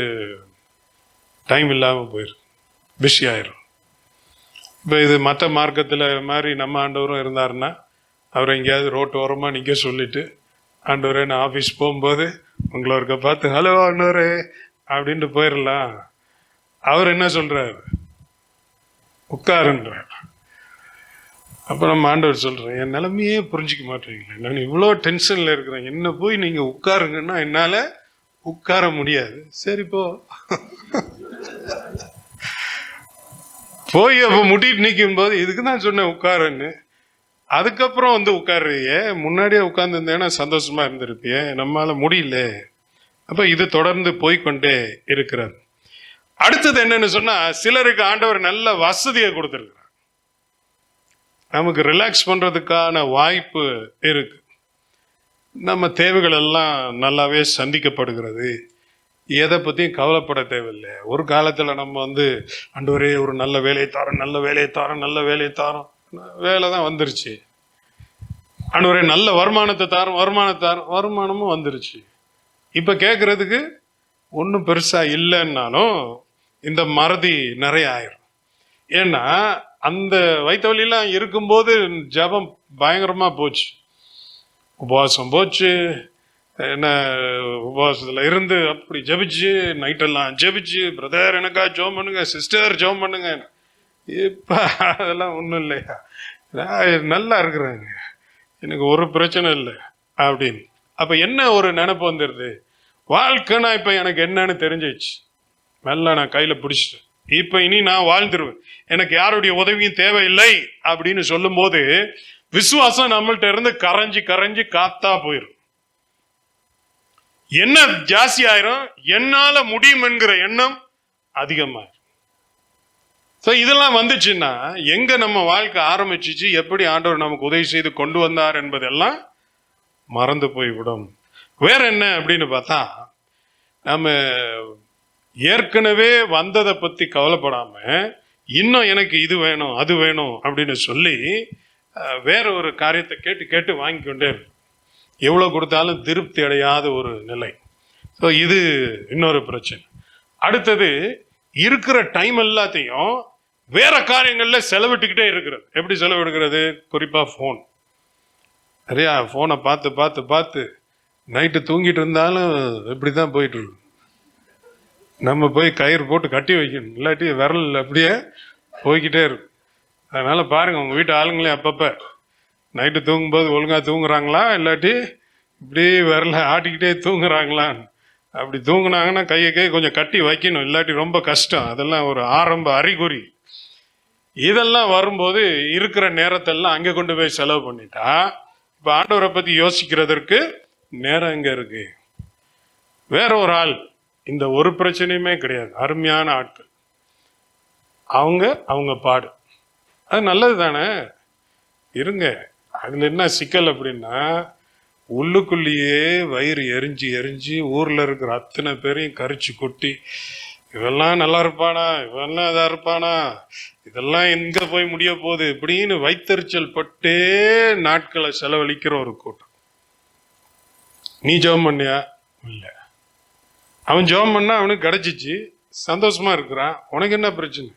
டைம் இல்லாமல் போயிடும், பிஸி ஆயிரும். இப்போ இது மற்ற மார்க்கத்தில் மாதிரி நம்ம ஆண்டவரும் இருந்தாருன்னா, அவரை எங்கேயாவது ரோட்டு ஓரமாக நிற்க சொல்லிட்டு, ஆண்டவரே நான் ஆஃபீஸ் போகும்போது உங்களை ஒருக்க பார்த்து ஹலோ ஆண்டவரே அப்படின்ட்டு போயிடலாம். அவர் என்ன சொல்றாரு, உட்காருன்றார். அப்போ நம்ம ஆண்டவர் சொல்கிறேன், என் நிலைமையே புரிஞ்சிக்க மாட்டேங்களேன், நான் இவ்வளோ டென்ஷனில் இருக்கிறேன், என்ன போய் நீங்கள் உட்காருங்கன்னா என்னால் உட்கார முடியாது. சரி போ. போய் அப்போ முட்டிட்டு நிற்கும் போது இதுக்கு தான் சொன்னேன் உட்காருன்னு. அதுக்கப்புறம் உட்காருறியே, முன்னாடியே உட்கார்ந்துருந்தேன்னா சந்தோஷமா இருந்திருப்பியே, நம்மளால முடியல. அப்ப இது தொடர்ந்து போய்கொண்டே இருக்கிறது. அடுத்தது என்னன்னு சொன்னா, சிலருக்கு ஆண்டவர் நல்ல வசதியை கொடுத்திருக்கிறார், நமக்கு ரிலாக்ஸ் பண்றதுக்கான வாய்ப்பு இருக்கு, நம்ம தேவைகள் எல்லாம் நல்லாவே சந்திக்கப்படுகிறது, எதை பற்றியும் கவலைப்பட தேவையில்லை. ஒரு காலத்தில் நம்ம ஆண்டவரே ஒரு நல்ல வேலையை தாரோம், நல்ல வேலையை தாரோம், நல்ல வேலையை தாரோம், வேலை தான் வந்துருச்சு. ஆண்டவரே நல்ல வருமானத்தை தாரோம், வருமானமும் வந்துருச்சு. இப்போ கேட்குறதுக்கு ஒன்றும் பெருசாக இல்லைன்னாலும் இந்த மறதி நிறைய ஆயிரும். ஏன்னா அந்த வயிற்று வலியெல்லாம் இருக்கும்போது ஜபம் பயங்கரமாக போச்சு, உபவாசம் போச்சு. என்ன உபவாசத்தில் இருந்து அப்படி ஜபிச்சு, நைட்டெல்லாம் ஜபிச்சு, பிரதர் எனக்கா ஜோம் பண்ணுங்க, சிஸ்டர் ஜோம் பண்ணுங்க. இப்போ அதெல்லாம் ஒன்றும் இல்லையா, நல்லா இருக்கிறாங்க, எனக்கு ஒரு பிரச்சனை இல்லை அப்படின்னு. அப்போ என்ன ஒரு நினைப்பு வந்துடுது, வாழ்க்கைனா இப்போ எனக்கு என்னன்னு தெரிஞ்சிச்சு, நல்லா நான் கையில் பிடிச்சிட்டேன், இப்போ இனி நான் வாழ்ந்துருவேன், எனக்கு யாருடைய உதவியும் தேவையில்லை அப்படின்னு சொல்லும்போது விசுவாசம் நம்மள்ட்ட இருந்து கரைஞ்சி கரைஞ்சி காத்தா போயிடும். என்ன ஜாஸ்தி ஆயிரும், என்னால முடியும் என்கிற எண்ணம் அதிகமாயிரும். ஸோ இதெல்லாம் வந்துச்சுன்னா எங்க நம்ம வாழ்க்கை ஆரம்பிச்சிச்சு, எப்படி ஆண்டவர் நமக்கு உதவி செய்து கொண்டு வந்தார் என்பதெல்லாம் மறந்து போய்விடும். வேற என்ன அப்படின்னு பார்த்தா, நம்ம ஏற்கனவே வந்ததை பத்தி கவலைப்படாம இன்னும் எனக்கு இது வேணும் அது வேணும் அப்படின்னு சொல்லி வேற ஒரு காரியத்தை கேட்டு கேட்டு வாங்கி கொண்டே இருக்கு. எவ்வளோ கொடுத்தாலும் திருப்தி அடையாத ஒரு நிலை. ஸோ இது இன்னொரு பிரச்சனை. அடுத்தது, இருக்கிற டைம் எல்லாத்தையும் வேற காரியங்கள்ல செலவிட்டுக்கிட்டே இருக்கிறது. எப்படி செலவிடுகிறது? குறிப்பா ஃபோன். நிறையா ஃபோனை பார்த்து பார்த்து பார்த்து நைட்டு தூங்கிட்டு இருந்தாலும் இப்படி தான் போயிட்டு இருக்கு. நம்ம போய் கயிறு போட்டு கட்டி வைக்கணும், இல்லாட்டி விரல் அப்படியே போய்கிட்டே இருக்கும். அதனால பாருங்க, உங்க வீட்டு ஆளுங்களே அப்பப்ப நைட்டு தூங்கும்போது ஒழுங்கா தூங்குறாங்களா, இல்லாட்டி இப்படி விரல ஆட்டிக்கிட்டே தூங்குறாங்களான்னு. அப்படி தூங்குனாங்கன்னா கையை கொஞ்சம் கட்டி வைக்கணும், இல்லாட்டி ரொம்ப கஷ்டம். அதெல்லாம் ஒரு ஆரம்ப அறிகுறி. இதெல்லாம் வரும்போது இருக்கிற நேரத்தெல்லாம் அங்கே கொண்டு போய் செலவு பண்ணிட்டா, இப்போ ஆண்டவரை பற்றி யோசிக்கிறதற்கு நேரம் எங்கே இருக்கு? வேற ஒரு ஆள், இந்த ஒரு பிரச்சனையுமே கிடையாது, அருமையான ஆட்கள், அவங்க பாடு, அது நல்லது தானே, இருங்க. அதில் என்ன சிக்கல் அப்படின்னா, உள்ளுக்குள்ளேயே வயிறு எரிஞ்சு எரிஞ்சு ஊரில் இருக்கிற அத்தனை பேரையும் கரிச்சு கொட்டி, இவெல்லாம் நல்லா இருப்பானா, இவெல்லாம் இதா இருப்பானா, இதெல்லாம் எங்க போய் முடிய போகுது இப்படின்னு வைத்தறிச்சல் பட்டே நாட்களை செலவழிக்கிற ஒரு கூட்டம். நீ ஜெபம் பண்ணியா? இல்லை. அவன் ஜெபம் பண்ணா அவனுக்கு கிடைச்சிச்சு, சந்தோஷமா இருக்கிறான். உனக்கு என்ன பிரச்சனை?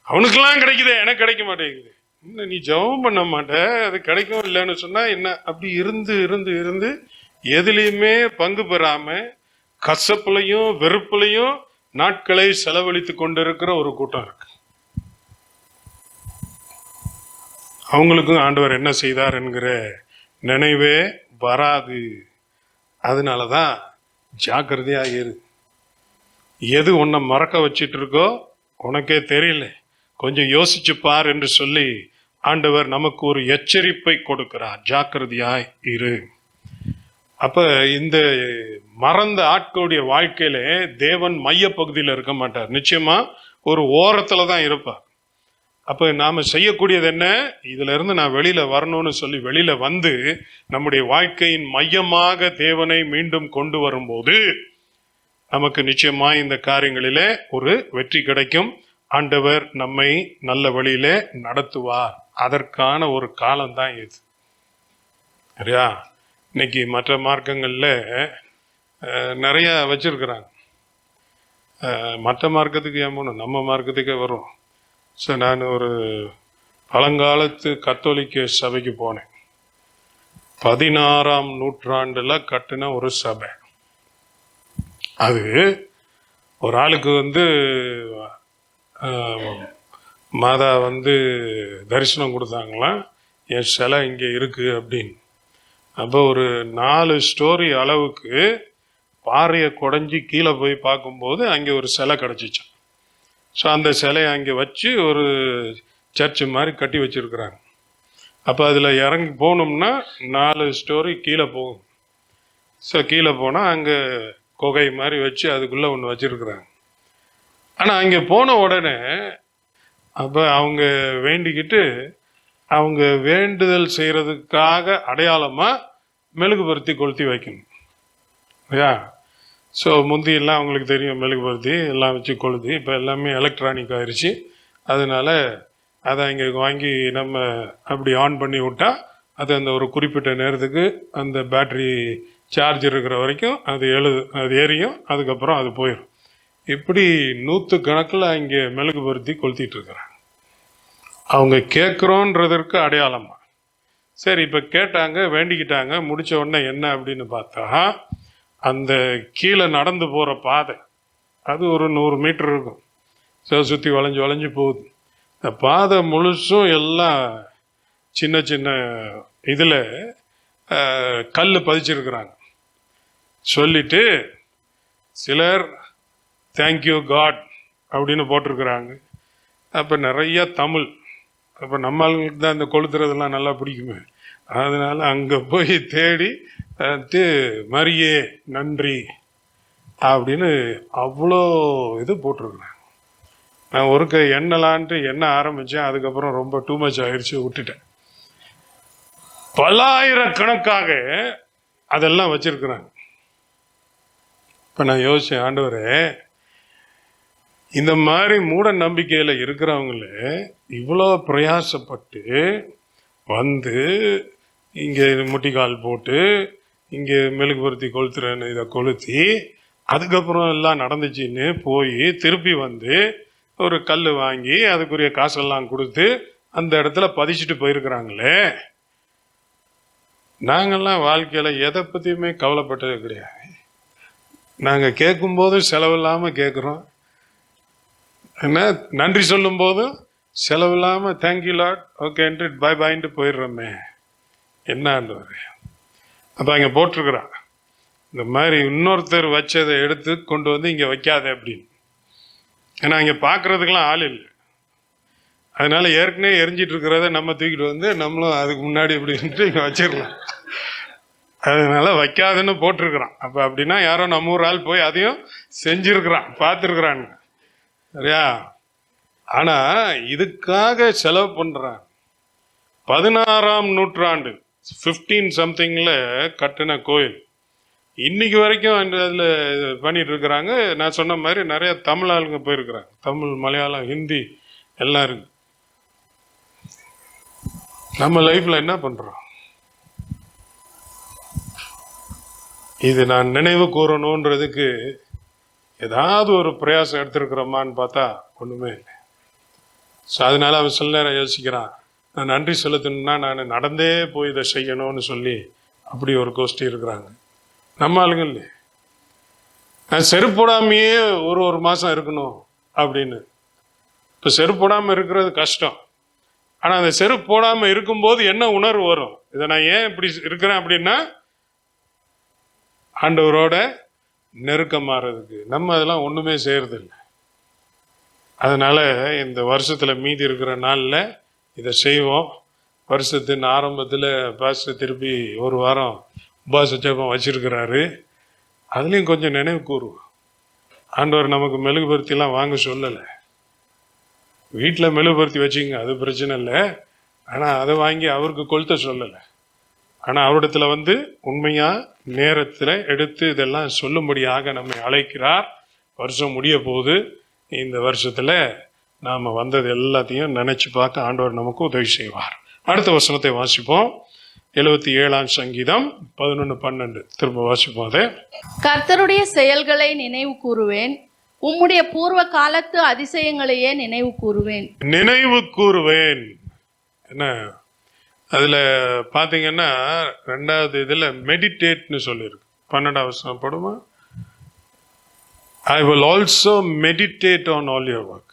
அவனுக்கெல்லாம் கிடைக்குதே, எனக்கு கிடைக்க மாட்டேங்குது. இன்னும் நீ ஜெபம் பண்ண மாட்ட, அது கிடைக்கும் இல்லைன்னு சொன்னா என்ன? அப்படி இருந்து இருந்து இருந்து எதுலையுமே பங்கு பெறாம கசப்புலையும் வெறுப்புலையும் நாட்களை செலவழித்து கொண்டிருக்கிற ஒரு கூட்டம் இருக்கு. அவங்களுக்கும் ஆண்டவர் என்ன செய்தார் என்கிற நினைவே வராது. அதனாலதான் ஜாக்கிரதையா இரு. எது உன்னை மறக்க வச்சிட்டு இருக்கோ உனக்கே தெரியல, கொஞ்சம் யோசிச்சு பார் என்று சொல்லி ஆண்டவர் நமக்கு ஒரு எச்சரிப்பை கொடுக்கிறார். ஜாக்கிரதையாய் இரு. அப்ப இந்த மறந்த ஆட்களுடைய வாழ்க்கையில தேவன் மைய பகுதியில் இருக்க மாட்டார், நிச்சயமா ஒரு ஓரத்துல தான் இருப்பார். அப்ப நாம செய்யக்கூடியது என்ன? இதுல இருந்து நான் வெளியில வரணும்னு சொல்லி வெளியில வந்து நம்முடைய வாழ்க்கையின் மையமாக தேவனை மீண்டும் கொண்டு வரும்போது நமக்கு நிச்சயமா இந்த காரியங்களிலே ஒரு வெற்றி கிடைக்கும். ஆண்டவர் நம்மை நல்ல வழியிலே நடத்துவார். அதற்கான ஒரு காலம்தான் இது. சரியா? இன்னைக்கு மற்ற மார்க்கங்கள்ல நிறைய வச்சிருக்கிறாங்க. மற்ற மார்க்கத்துக்கு ஏன் போகணும், நம்ம மார்க்கத்துக்கே வரும். ஸோ நான் ஒரு பழங்காலத்து கத்தோலிக்க சபைக்கு போனேன். 16ஆம் நூற்றாண்டுல கட்டின ஒரு சபை. அது ஒரு ஆளுக்கு மாதா தரிசனம் கொடுத்தாங்களாம், என் சிலை இங்கே இருக்கு அப்படின்னு. அப்போ ஒரு 4 ஸ்டோரி அளவுக்கு பாறையை குடைஞ்சி கீழே போய் பார்க்கும்போது அங்கே ஒரு சிலை கிடச்சிச்சான். ஸோ அந்த சிலையை அங்கே வச்சு ஒரு சர்ச்சு மாதிரி கட்டி வச்சிருக்கிறாங்க. அப்போ அதில் இறங்கி போகணும்னா 4 ஸ்டோரி கீழே போகும். ஸோ கீழே போனால் அங்கே குகை மாதிரி வச்சு அதுக்குள்ளே ஒன்று வச்சிருக்கிறாங்க. ஆனால் அங்கே போன உடனே அப்போ அவங்க வேண்டிக்கிட்டு அவங்க வேண்டுதல் செய்கிறதுக்காக அடையாளமாக மெழுகுபருத்தி கொளுத்தி வைக்கணும் இல்லையா? ஸோ முந்தியெல்லாம் அவங்களுக்கு தெரியும், மெழுகுபருத்தி எல்லாம் வச்சு கொளுத்தி. இப்போ எல்லாமே எலக்ட்ரானிக் ஆயிடுச்சு. அதனால அதை இங்கே வாங்கி நம்ம அப்படி ஆன் பண்ணி விட்டால் அது அந்த ஒரு குறிப்பிட்ட நேரத்துக்கு அந்த பேட்ரி சார்ஜ் இருக்கிற வரைக்கும் அது எரியும், அதுக்கப்புறம் அது போயிடும். இப்படி 100 கணக்கில் இங்கே மெழுகுபருத்தி கொளுத்திட்டு இருக்கிறாங்க. அவங்க கேட்குறோன்றதற்கு அடையாளமா. சரி, இப்போ கேட்டாங்க, வேண்டிக்கிட்டாங்க, முடிச்ச உடனே என்ன அப்படின்னு பார்த்தா, அந்த கீழே நடந்து போகிற பாதை அது ஒரு 100 மீட்டர் இருக்கும். சுற்றி வளைஞ்சு வளைஞ்சு போகுது. இந்த பாதை முழுசும் எல்லாம் சின்ன சின்ன இதில் கல் பதிச்சிருக்கிறாங்க. சொல்லிட்டு சிலர் தேங்க்யூ காட் அப்படின்னு போட்டிருக்கிறாங்க. அப்போ நிறைய தமிழ். அப்போ நம்மளுக்கு தான் இந்த கொளுத்துறதெல்லாம் நல்லா பிடிக்குமே. அதனால அங்கே போய் தேடி மரியே நன்றி அப்படின்னு அவ்வளோ இது போட்டிருக்கிறேன். நான் ஒருக்க எண்ணலான்ட்டு எண்ண ஆரம்பித்தேன். அதுக்கப்புறம் ரொம்ப டூ மச் ஆயிடுச்சு, விட்டுட்டேன். பல்லாயிரக்கணக்காக அதெல்லாம் வச்சிருக்கிறாங்க. இப்போ நான் யோசிச்சேன், ஆண்டவரே, இந்த மாதிரி மூட நம்பிக்கையில் இருக்கிறவங்களே இவ்வளோ பிரயாசப்பட்டு வந்து இங்கே முட்டிக்கால் போட்டு இங்கே மெழுகுபருத்தி கொளுத்துறேன்னு இதை கொளுத்தி அதுக்கப்புறம் எல்லாம் நடந்துச்சின்னு போய் திருப்பி வந்து ஒரு கல் வாங்கி அதுக்குரிய காசெல்லாம் கொடுத்து அந்த இடத்துல பதிச்சுட்டு போயிருக்கிறாங்களே. நாங்கள்லாம் வாழ்க்கையில் எதை பற்றியுமே கவலைப்பட்டது கிடையாது. நாங்கள் கேட்கும்போது செலவில்லாமல் கேட்குறோம், என்ன நன்றி சொல்லும் போதும் செலவில்லாமல் தேங்க்யூ லாட் ஓகேன்ட்டு பாய் பாயின்ட்டு போயிடுறோமே. என்னான்றவர் அப்போ அங்கே போட்டிருக்கிறான், இந்த மாதிரி இன்னொருத்தர் வச்சதை எடுத்து கொண்டு வந்து இங்கே வைக்காத அப்படின்னு. ஏன்னா இங்கே பார்க்குறதுக்கெல்லாம் ஆள் இல்லை. அதனால ஏற்கனவே எரிஞ்சிட்டு இருக்கிறத நம்ம தூக்கிட்டு வந்து நம்மளும் அதுக்கு முன்னாடி இப்படின்ட்டு இங்கே வச்சிடலாம். அதனால வைக்காதுன்னு போட்டிருக்கிறான். அப்போ அப்படின்னா யாரோ நம்ம ஊர் ஆள் போய் அதையும் செஞ்சிருக்கிறான், பார்த்துருக்குறான்னு, சரியா? ஆனால் இதுக்காக செலவு பண்ணுறான். 16ஆம் நூற்றாண்டு 15 சம்திங்கில் கட்டின கோயில் இன்னைக்கு வரைக்கும் அதில் பண்ணிட்டு இருக்கிறாங்க. நான் சொன்ன மாதிரி நிறைய தமிழ் ஆளுங்க போயிருக்கிறாங்க. தமிழ், மலையாளம், ஹிந்தி எல்லாம் இருக்கு. நம்ம லைஃப்ல என்ன பண்றோம்? இது நான் நினைவு கூறணுன்றதுக்கு ஏதாவது ஒரு பிரயாசம் எடுத்திருக்கிறோமான்னு பார்த்தா ஒண்ணுமே இல்லை. ஸோ அதனால அவன் சில நேரம் யோசிக்கிறான், நான் நன்றி செலுத்தணும்னா நான் நடந்தே போய் இதை செய்யணும்னு சொல்லி அப்படி ஒரு கோஷ்டி இருக்கிறாங்க. நம்ம ஆளுங்க இல்லை, நான் செருப்பு போடாமையே ஒரு மாதம் இருக்கணும் அப்படின்னு. இப்போ செருப்பு போடாமல் இருக்கிறது கஷ்டம். ஆனால் அந்த செருப்பு போடாமல் இருக்கும்போது என்ன உணர்வு வரும்? இதை நான் ஏன் இப்படி இருக்கிறேன் அப்படின்னா ஆண்டவரோட நெருக்கமாறதுக்கு. நம்ம அதெல்லாம் ஒன்றுமே செய்யறதில்லை. அதனால இந்த வருஷத்தில் மீதி இருக்கிற நாளில் இதை செய்வோம். வருஷத்தின் ஆரம்பத்தில் பாஸ்டர் திருப்பி ஒரு வாரம் உபாச ஜெபம் வச்சிருக்கிறாரு. அதுலேயும் கொஞ்சம் நினைவு கூறுவோம். ஆண்டவர் நமக்கு மெழுகுபருத்திலாம் வாங்க சொல்லலை. வீட்டில் மெழுகுபருத்தி வச்சுங்க, அது பிரச்சனை இல்லை. ஆனால் அதை வாங்கி அவருக்கு கொளுத்த சொல்லலை. ஆனால் அவரிடத்துல வந்து உண்மையாக நேரத்தில் எடுத்து இதெல்லாம் சொல்லும்படியாக நம்மை அழைக்கிறார். வருஷம் முடிய போது இந்த வருஷத்தில் நாம் வந்தது எல்லாத்தையும் நினச்சி பார்க்க ஆண்டவர் நமக்கு உதவி செய்வார். அடுத்த வசனத்தை வாசிப்போம். 77ஆம் சங்கீதம் 11-12 திரும்ப வாசிப்போம். அதை, கர்த்தருடைய செயல்களை நினைவு கூறுவேன், உம்முடைய பூர்வ காலத்து அதிசயங்களையே நினைவு கூறுவேன். நினைவு கூறுவேன். என்ன அதில் பார்த்தீங்கன்னா 2வது இதில் மெடிடேட்னு சொல்லியிருக்கு. 12ஆம் வசனம் போடுமா? I will also meditate on all your work.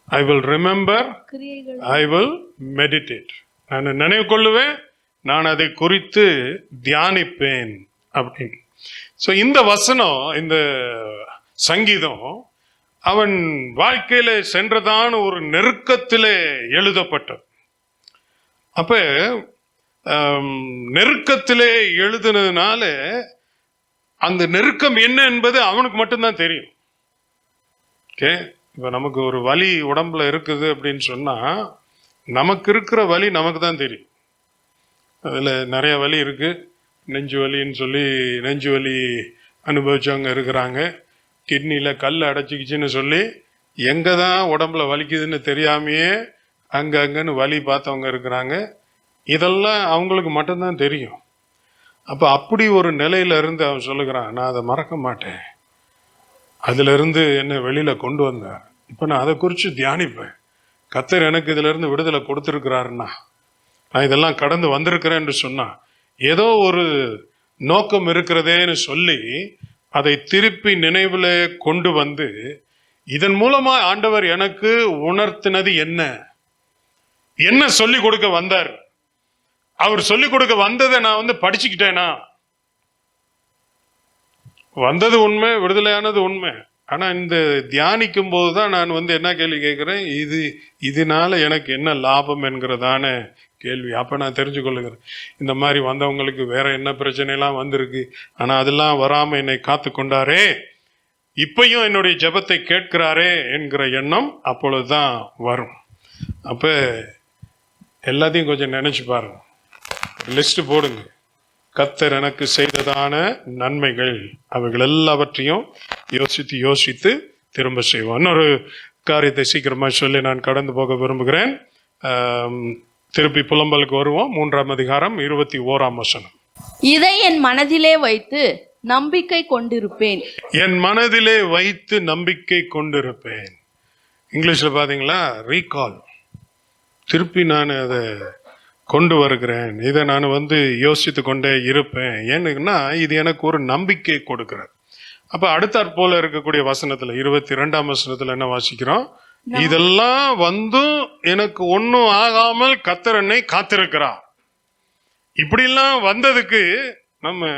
I will remember, I will meditate. நான் நினைவு கொள்ளுவேன், நான் அதை குறித்து தியானிப்பேன் அப்படின்னு. ஸோ இந்த வசனம், இந்த சங்கீதம் அவன் வாழ்க்கையில சென்றதான ஒரு நெருக்கத்திலே எழுதப்பட்டது. அப்ப நெருக்கத்திலே எழுதுனதுனால அந்த நெருக்கம் என்ன என்பது அவனுக்கு மட்டும்தான் தெரியும். ஓகே, இப்போ நமக்கு ஒரு வலி உடம்புல இருக்குது அப்படின்னு சொன்னா நமக்கு இருக்கிற வலி நமக்கு தான் தெரியும். அதில் நிறைய வலி இருக்கு. நெஞ்சு வலின்னு சொல்லி நெஞ்சு வலி அனுபவிச்சவங்க இருக்கிறாங்க. கிட்னியில் கல் அடைச்சிக்கிச்சின்னு சொல்லி எங்கே தான் உடம்புல வலிக்குதுன்னு தெரியாமையே அங்கன்னு வலி பார்த்தவங்க இருக்கிறாங்க. இதெல்லாம் அவங்களுக்கு மட்டும்தான் தெரியும். அப்போ அப்படி ஒரு நிலையில இருந்து அவன் சொல்லுகிறான், நான் அதை மறக்க மாட்டேன், அதிலிருந்து என்னை வெளியில் கொண்டு வந்தார், இப்போ நான் அதை குறித்து தியானிப்பேன். கர்த்தர் எனக்கு இதிலிருந்து விடுதலை கொடுத்துருக்கிறாருன்னா, நான் இதெல்லாம் கடந்து வந்திருக்கிறேன் என்று சொன்னா ஏதோ ஒரு நோக்கம் இருக்கிறதேன்னு சொல்லி அதை திருப்பி நினைவில் கொண்டு வந்து இதன் மூலமா ஆண்டவர் எனக்கு உணர்த்தினது என்ன, என்ன சொல்லி கொடுக்க வந்தார், அவர் சொல்லி கொடுக்க வந்ததை நான் படிச்சுக்கிட்டேனா? வந்தது உண்மை, விடுதலையானது உண்மை. ஆனால் இந்த தியானிக்கும் போது தான் நான் என்ன கேள்வி கேட்குறேன், இதனால எனக்கு என்ன லாபம் என்கிறதான கேள்வி. அப்போ நான் தெரிஞ்சு கொள்ளுகிறேன், இந்த மாதிரி வந்தவங்களுக்கு வேற என்ன பிரச்சனைலாம் வந்திருக்கு, ஆனால் அதெல்லாம் வராமல் என்னை காத்து கொண்டாரே, இப்பையும் என்னுடைய ஜெபத்தை கேட்கிறாரே என்கிற எண்ணம் அப்பொழுது தான் வரும். அப்போ எல்லாத்தையும் கொஞ்சம் நினச்சி பாருங்க, லிஸ்ட் போடுங்க. கர்த்தர் எனக்கு செய்ததான நன்மைகள் அவைகள் எல்லாவற்றையும் யோசித்து திரும்ப செய்வோம். இன்னொரு காரியத்தை சீக்கிரமாக சொல்லி நான் கடந்து போக விரும்புகிறேன். திருப்பி புலம்பலுக்கு வருவோம். 3ஆம் அதிகாரம் 21ஆம் வசனம். இதை என் மனதிலே வைத்து நம்பிக்கை கொண்டிருப்பேன். என் மனதிலே வைத்து நம்பிக்கை கொண்டிருப்பேன். இங்கிலீஷில் பார்த்தீங்களா, ரீகால். திருப்பி நான் அதை கொண்டு வருகிறேன், இதை நான் யோசித்து கொண்டே இருப்பேன். ஏன்னுன்னா இது எனக்கு ஒரு நம்பிக்கை கொடுக்கிறது. அப்போ அடுத்தாற் போல இருக்கக்கூடிய வசனத்தில் 22ஆம் வசனத்தில் என்ன வாசிக்கிறோம், இதெல்லாம் எனக்கு ஒன்றும் ஆகாமல் கர்த்தர் என்னை காத்திருக்கிறார். இப்படிலாம் வந்ததுக்கு நம்ம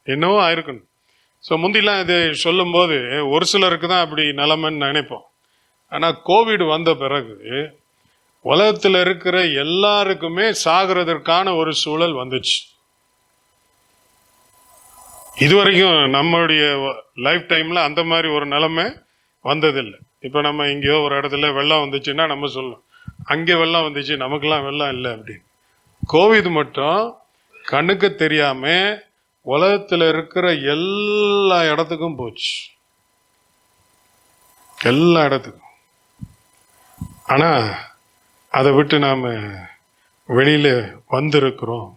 என்னவோ ஆயிருக்கணும். ஸோ முந்திலாம் இது சொல்லும்போது ஒரு சிலருக்கு தான் அப்படி நிலைமைன்னு நினைப்போம். ஆனால் கோவிட் வந்த பிறகு உலகத்தில் இருக்கிற எல்லாருக்குமே சாகிறதற்கான ஒரு சூழல் வந்துச்சு. இதுவரைக்கும் நம்மளுடைய லைஃப் டைம்ல அந்த மாதிரி ஒரு நிலைமை வந்ததில்லை. இப்போ நம்ம எங்கேயோ ஒரு இடத்துல வெள்ளம் வந்துச்சுன்னா நம்ம சொல்லணும், அங்கே வெள்ளம் வந்துச்சு, நமக்கெல்லாம் வெள்ளம் இல்லை அப்படின்னு. கோவிட் மட்டும் கண்ணுக்கு தெரியாம உலகத்தில் இருக்கிற எல்லா இடத்துக்கும் போச்சு, எல்லா இடத்துக்கும். ஆனா அதை விட்டு நாம் வெளியில் வந்திருக்கிறோம்.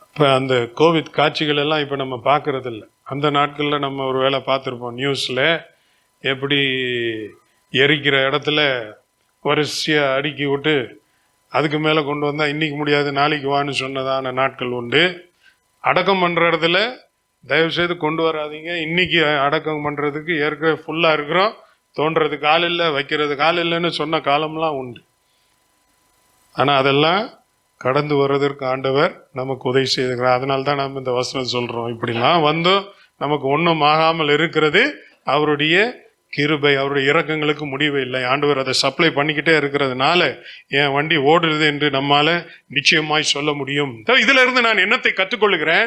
இப்போ அந்த கோவிட் காட்சிகள் எல்லாம் இப்போ நம்ம பார்க்கறதில்ல. அந்த நாட்களில் நம்ம ஒரு வேளை பார்த்துருப்போம் நியூஸில், எப்படி எரிக்கிற இடத்துல வரிசையாக அடுக்கி விட்டு அதுக்கு மேலே கொண்டு வந்தால் இன்றைக்கி முடியாது நாளைக்கு வான்னு சொன்னதான நாட்கள் உண்டு. அடக்கம் பண்ணுற இடத்துல தயவுசெய்து கொண்டு வராதிங்க, இன்றைக்கி அடக்கம் பண்ணுறதுக்கு ஏற்கனவே ஃபுல்லாக இருக்கிறோம், தோன்றதுக்கு ஆள் இல்லை, வைக்கிறதுக்கு ஆள் இல்லைன்னு சொன்ன காலம்லாம் உண்டு. ஆனால் அதெல்லாம் கடந்து வர்றதற்கு ஆண்டவர் நமக்கு உதவி செய்திருக்கிறார். அதனால தான் நாம் இந்த வசனம் சொல்கிறோம், இப்படிலாம் நமக்கு ஒன்றும் ஆகாமல் இருக்கிறது அவருடைய கிருபை, அவருடைய இரக்கங்களுக்கு முடிவு இல்லை. ஆண்டவர் அதை சப்ளை பண்ணிக்கிட்டே இருக்கிறதுனால என் வண்டி ஓடுறது என்று நம்மால நிச்சயமாய் சொல்ல முடியும். இதுல இருந்து நான் என்னத்தை கற்றுக்கொள்கிறேன்,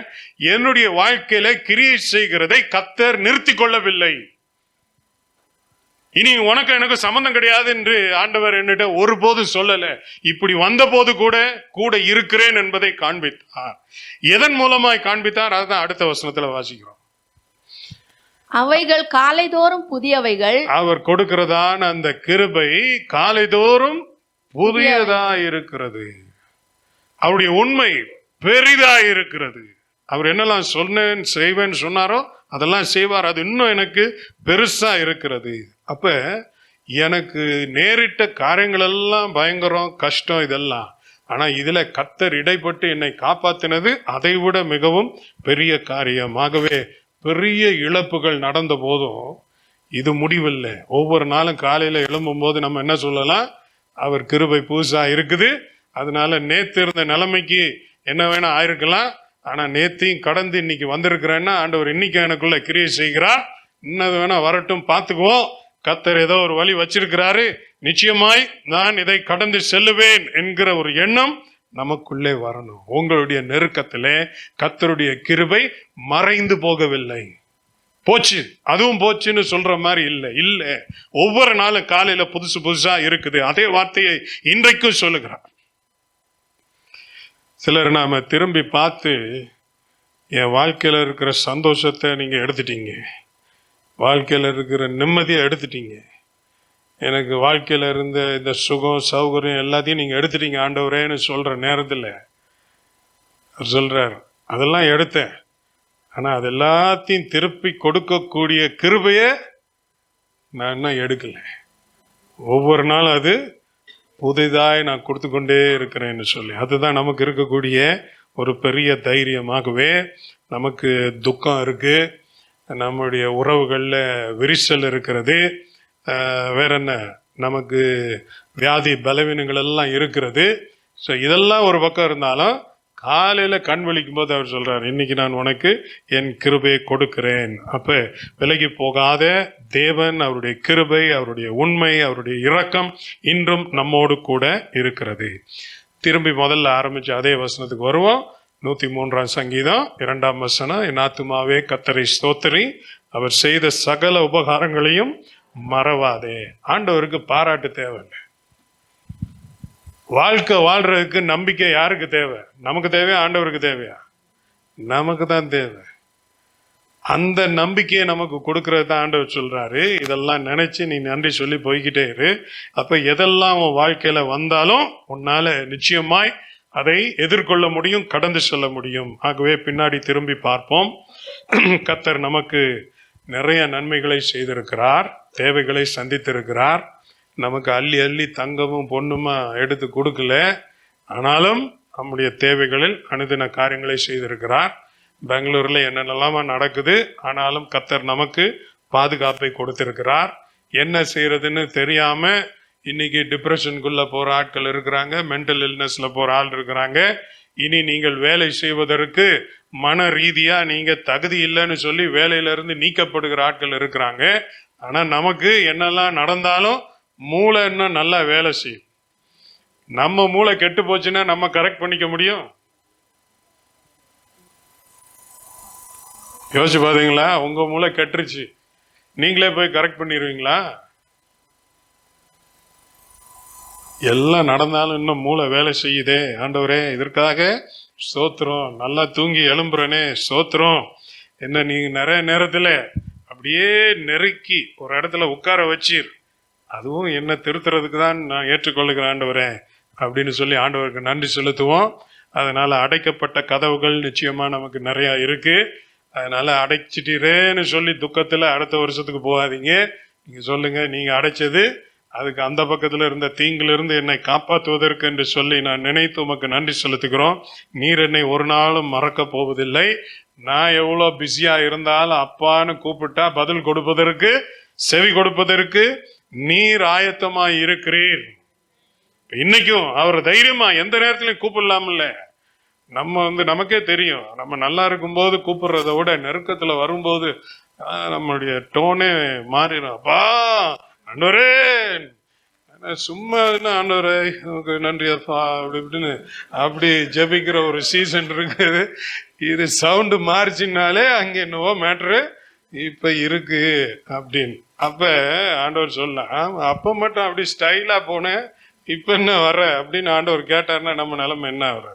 என்னுடைய வாழ்க்கையில கிரியை செய்கிறதை கர்த்தர் நிறுத்தி கொள்ளவில்லை. இனி உனக்கு எனக்கு சம்பந்தம் கிடையாது என்று ஆண்டவர் என்னிட்ட ஒருபோதும் சொல்லல. இப்படி வந்த போது கூட இருக்கிறேன் என்பதை காண்பித்தார். எதன் மூலமாய் காண்பித்தார், அதுதான் அடுத்த வசனத்துல வாசிக்கிறோம். அவைகள் காலைதோறும் புதியவைகள். அவர் கொடுக்கிறதான அந்த கிருபை காலைதோறும் புதியதா இருக்கிறது. அவருடைய உண்மை பெரிதா இருக்கிறது. அவர் என்னெல்லாம் சொன்னேன் செய்வேன்னு சொன்னாரோ அதெல்லாம் செய்வார். அது இன்னும் எனக்கு பெருசா இருக்கிறது. அப்ப எனக்கு நேரிட்ட காரியங்கள் எல்லாம் பயங்கரம், கஷ்டம் இதெல்லாம். ஆனா இதுல கர்த்தர் இடைப்பட்டு என்னை காப்பாத்தினது அதை விட மிகவும் பெரிய காரியமாகவே பெரிய இழப்புகள் நடந்த போதும் இது முடிவில்லை. ஒவ்வொரு நாளும் காலையில எழும்பும் போது நம்ம என்ன சொல்லலாம், அவர் கிருபை புதுசா இருக்குது, அதனால நேத்து இருந்த நிலைமைக்கு என்ன வேணா ஆயிருக்கலாம், ஆனா நேத்தையும் கடந்து இன்னைக்கு வந்திருக்கிறேன்னா ஆண்டவர் இன்னைக்கு எனக்குள்ள கிரியை செய்கிறார், இன்னது வேணா வரட்டும் பார்த்துக்குவோம், கர்த்தர் ஏதோ ஒரு வழி வச்சிருக்கிறாரு, நிச்சயமாய் நான் இதை கடந்து செல்லுவேன் என்கிற ஒரு எண்ணம் நமக்குள்ளே வரணும். உங்களுடைய நெருக்கத்திலே கர்த்தருடைய கிருபை மறைந்து போகவில்லை, போச்சு அதுவும் போச்சுன்னு சொல்ற மாதிரி இல்லை. ஒவ்வொரு நாளும் காலையில புதுசா இருக்குது. அதே வார்த்தையை இன்றைக்கும் சொல்லுகிறார். சிலர் நாம திரும்பி பார்த்து என் வாழ்க்கையில இருக்கிற சந்தோஷத்தை நீங்க எடுத்துட்டீங்க, வாழ்க்கையில இருக்கிற நிம்மதியை எடுத்துட்டீங்க, எனக்கு வாழ்க்கையில இருந்த இந்த சுகம் சௌகரியம் எல்லாத்தையும் நீங்க எடுத்துட்டீங்க ஆண்டவரேன்னு சொல்ற நேரத்தில் சொல்றார், அதெல்லாம் எடுத்தேன், ஆனா அது எல்லாத்தையும் திருப்பி கொடுக்கக்கூடிய கிருபையை நான் இன்னும் எடுக்கல. ஒவ்வொரு நாளும் அது புதிதாய் நான் கொடுத்து கொண்டே இருக்கிறேன்னு சொல்லி, அதுதான் நமக்கு இருக்கக்கூடிய ஒரு பெரிய தைரியமாகவே. நமக்கு துக்கம் இருக்கு, நம்முடைய உறவுகளில் விரிசல் இருக்கிறது, வேற என்ன, நமக்கு வியாதி பலவீனங்கள் எல்லாம் இருக்கிறது. ஸோ இதெல்லாம் ஒரு பக்கம் இருந்தாலும் காலையில கண் விழிக்கும் போது அவர் சொல்றார், இன்னைக்கு நான் உனக்கு என் கிருபையை கொடுக்கிறேன். அப்ப விலகி போகாத தேவன், அவருடைய கிருபை, அவருடைய உண்மை, அவருடைய இரக்கம் இன்றும் நம்மோடு கூட இருக்கிறது. திரும்பி முதல்ல ஆரம்பிச்ச அதே வசனத்துக்கு வருவோம். 103ஆம் சங்கீதம் 2ஆம் வசனம், என் ஆத்துமாவே கர்த்தரை ஸ்தோத்திரி, அவர் செய்த சகல உபகாரங்களையும் மறவாதே. ஆண்டவருக்கு பாராட்டு தேவையில்லை. வாழ்க்கை வாழ்றதுக்கு நம்பிக்கை யாருக்கு தேவை? நமக்கு தேவையா, ஆண்டவருக்கு தேவையா? நமக்கு தான் தேவை. அந்த நம்பிக்கையை நமக்கு கொடுக்கறது தான் ஆண்டவர் சொல்றாரு. இதெல்லாம் நினைச்சு நீ நன்றி சொல்லி போய்கிட்டே இரு. அப்ப எதெல்லாம் உன் வாழ்க்கையில வந்தாலும் உன்னால நிச்சயமாய் அதை எதிர்கொள்ள முடியும், கடந்து செல்ல முடியும். ஆகவே பின்னாடி திரும்பி பார்ப்போம். கர்த்தர் நமக்கு நிறைய நன்மைகளை செய்திருக்கிறார், தேவைகளை சந்தித்திருக்கிறார். நமக்கு அள்ளி அள்ளி தங்கமும் பொண்ணுமா எடுத்து கொடுக்கல, ஆனாலும் நம்முடைய தேவைகளில் அனுதின காரியங்களை செய்திருக்கிறார். பெங்களூர்ல என்னென்னலாமா நடக்குது, ஆனாலும் கர்த்தர் நமக்கு பாதுகாப்பை கொடுத்திருக்கிறார். என்ன செய்யறதுன்னு தெரியாம இன்னைக்கு டிப்ரெஷனுக்குள்ள போற ஆட்கள் இருக்கிறாங்க, மென்டல் இல்னஸ்ல போற ஆள் இருக்கிறாங்க. இனி நீங்கள் வேலை செய்வதற்கு மன ரீதியா நீங்க தகுதி இல்லைன்னு சொல்லி வேலையில இருந்து நீக்கப்படுகிற ஆட்கள் இருக்கிறாங்க. ஆனா நமக்கு என்னெல்லாம் நடந்தாலும் மூளை இன்னும் நல்லா வேலை செய்யும். நம்ம மூளை கெட்டு போச்சுன்னா நம்ம கரெக்ட் பண்ணிக்க முடியும்? யோசிச்சு பாத்தீங்களா? உங்க மூளை கெட்டுருச்சு, நீங்களே போய் கரெக்ட் பண்ணிடுவீங்களா? எல்லாம் நடந்தாலும் இன்னும் மூளை வேலை செய்யுதே. ஆண்டவரே இதற்காக ஸ்தோத்திரம். நல்லா தூங்கி எழும்புறனே ஸ்தோத்திரம். என்ன நீங்க நிறைய நேரத்துல அப்படியே நெருக்கி ஒரு இடத்துல உட்கார வச்சீர், அதுவும் என்ன திருத்துறதுக்கு தான் நான் ஏற்றுக்கொள்ளுகிறேன் ஆண்டவரே அப்படின்னு சொல்லி ஆண்டவருக்கு நன்றி செலுத்துவோம். அதனால அடைக்கப்பட்ட கதவுகள் நிச்சயமா நமக்கு நிறைய இருக்கு. அதனால அடைச்சிட்டீரேன்னு சொல்லி துக்கத்துல அடுத்த வருஷத்துக்கு போகாதீங்க. நீங்க சொல்லுங்க, நீங்க அடைச்சது அதுக்கு அந்த பக்கத்துல இருந்த தீங்கிலிருந்து என்னை காப்பாற்றுவதற்கு என்று சொல்லி நான் நினைத்து உமக்கு நன்றி செலுத்துகிறோம். நீர் என்னை ஒரு நாளும் மறக்க போவதில்லை. நான் எவ்வளோ பிஸியா இருந்தாலும் அப்பான்னு கூப்பிட்டா பதில் கொடுப்பதற்கு, செவி கொடுப்பதற்கு நீர் ஆயத்தமாய் இருக்கிறீர். இன்னைக்கும் அவர் தைரியமா எந்த நேரத்திலையும் கூப்பிடலாம்ல. நம்ம நமக்கே தெரியும், நம்ம நல்லா இருக்கும்போது கூப்பிடுறத விட நெருக்கத்துல வரும்போது நம்மளுடைய டோனே மாறிடும். அப்பா ஆண்டவரே, சும்மா ஆண்டவரே நன்றி அப்பா அப்படி இப்படின்னு அப்படி ஜபிக்கிற ஒரு சீசன் இருக்குது. இது சவுண்டு மாறிச்சுனாலே அங்க என்னவோ மேட்ரு இப்ப இருக்கு அப்படின்னு. அப்ப ஆண்டவர் சொல்லலாம், அப்ப மட்டும் அப்படி ஸ்டைலா போனேன், இப்ப என்ன வர அப்படின்னு ஆண்டவர் கேட்டாருன்னா நம்ம நிலைமை என்ன வர?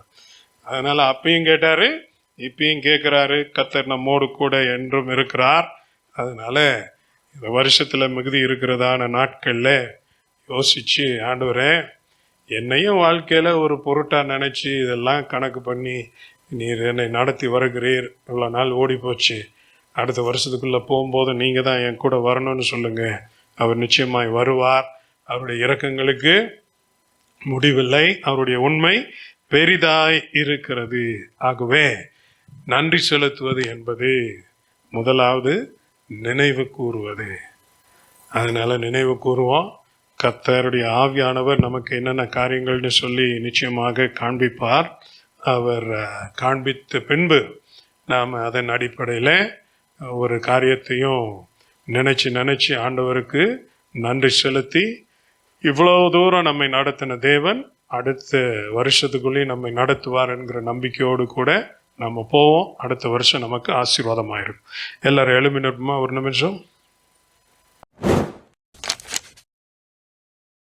அதனால அப்பயும் கேட்டாரு, இப்பயும் கேட்கிறாரு. கர்த்தர் நம்மோடு கூட என்றும் இருக்கிறார். அதனால இந்த வருஷத்துல மிகுதி இருக்கிறதான நாட்கள்ல யோசிச்சு, ஆண்டவரே என்னையும் வாழ்க்கையில ஒரு பொருட்டா நினைச்சு இதெல்லாம் கணக்கு பண்ணி நீர் என்னை நடத்தி வருகிறீர். இவ்வளோ நாள் ஓடி போச்சு, அடுத்த வருஷத்துக்குள்ள போகும்போது நீங்க தான் என் கூட வரணும்னு சொல்லுங்க. அவர் நிச்சயமாய் வருவார். அவருடைய இரக்கங்களுக்கு முடிவில்லை, அவருடைய உண்மை பெரிதாய் இருக்கிறது. ஆகவே நன்றி செலுத்துவது என்பது முதலாவது நினைவு கூறுவது. அதனால நினைவு கூறுவோம். கர்த்தருடைய ஆவியானவர் நமக்கு என்னென்ன காரியங்கள்னு சொல்லி நிச்சயமாக காண்பிப்பார். அவர் காண்பித்த பின்பு நாம் அதன் அடிப்படையில் ஒரு காரியத்தையும் நினைச்சு ஆண்டவருக்கு நன்றி செலுத்தி, இவ்வளவு தூரம் நம்மை நடத்தின தேவன் அடுத்த வருஷத்துக்குள்ளேயும் நம்மை நடத்துவார் என்கிற நம்பிக்கையோடு கூட நம்ம போவோம். அடுத்த வருஷம் நமக்கு ஆசீர்வாதமாயிருக்கும். எல்லாரும் எழுப்பி நிற்போமா? ஒரு நிமிஷம்.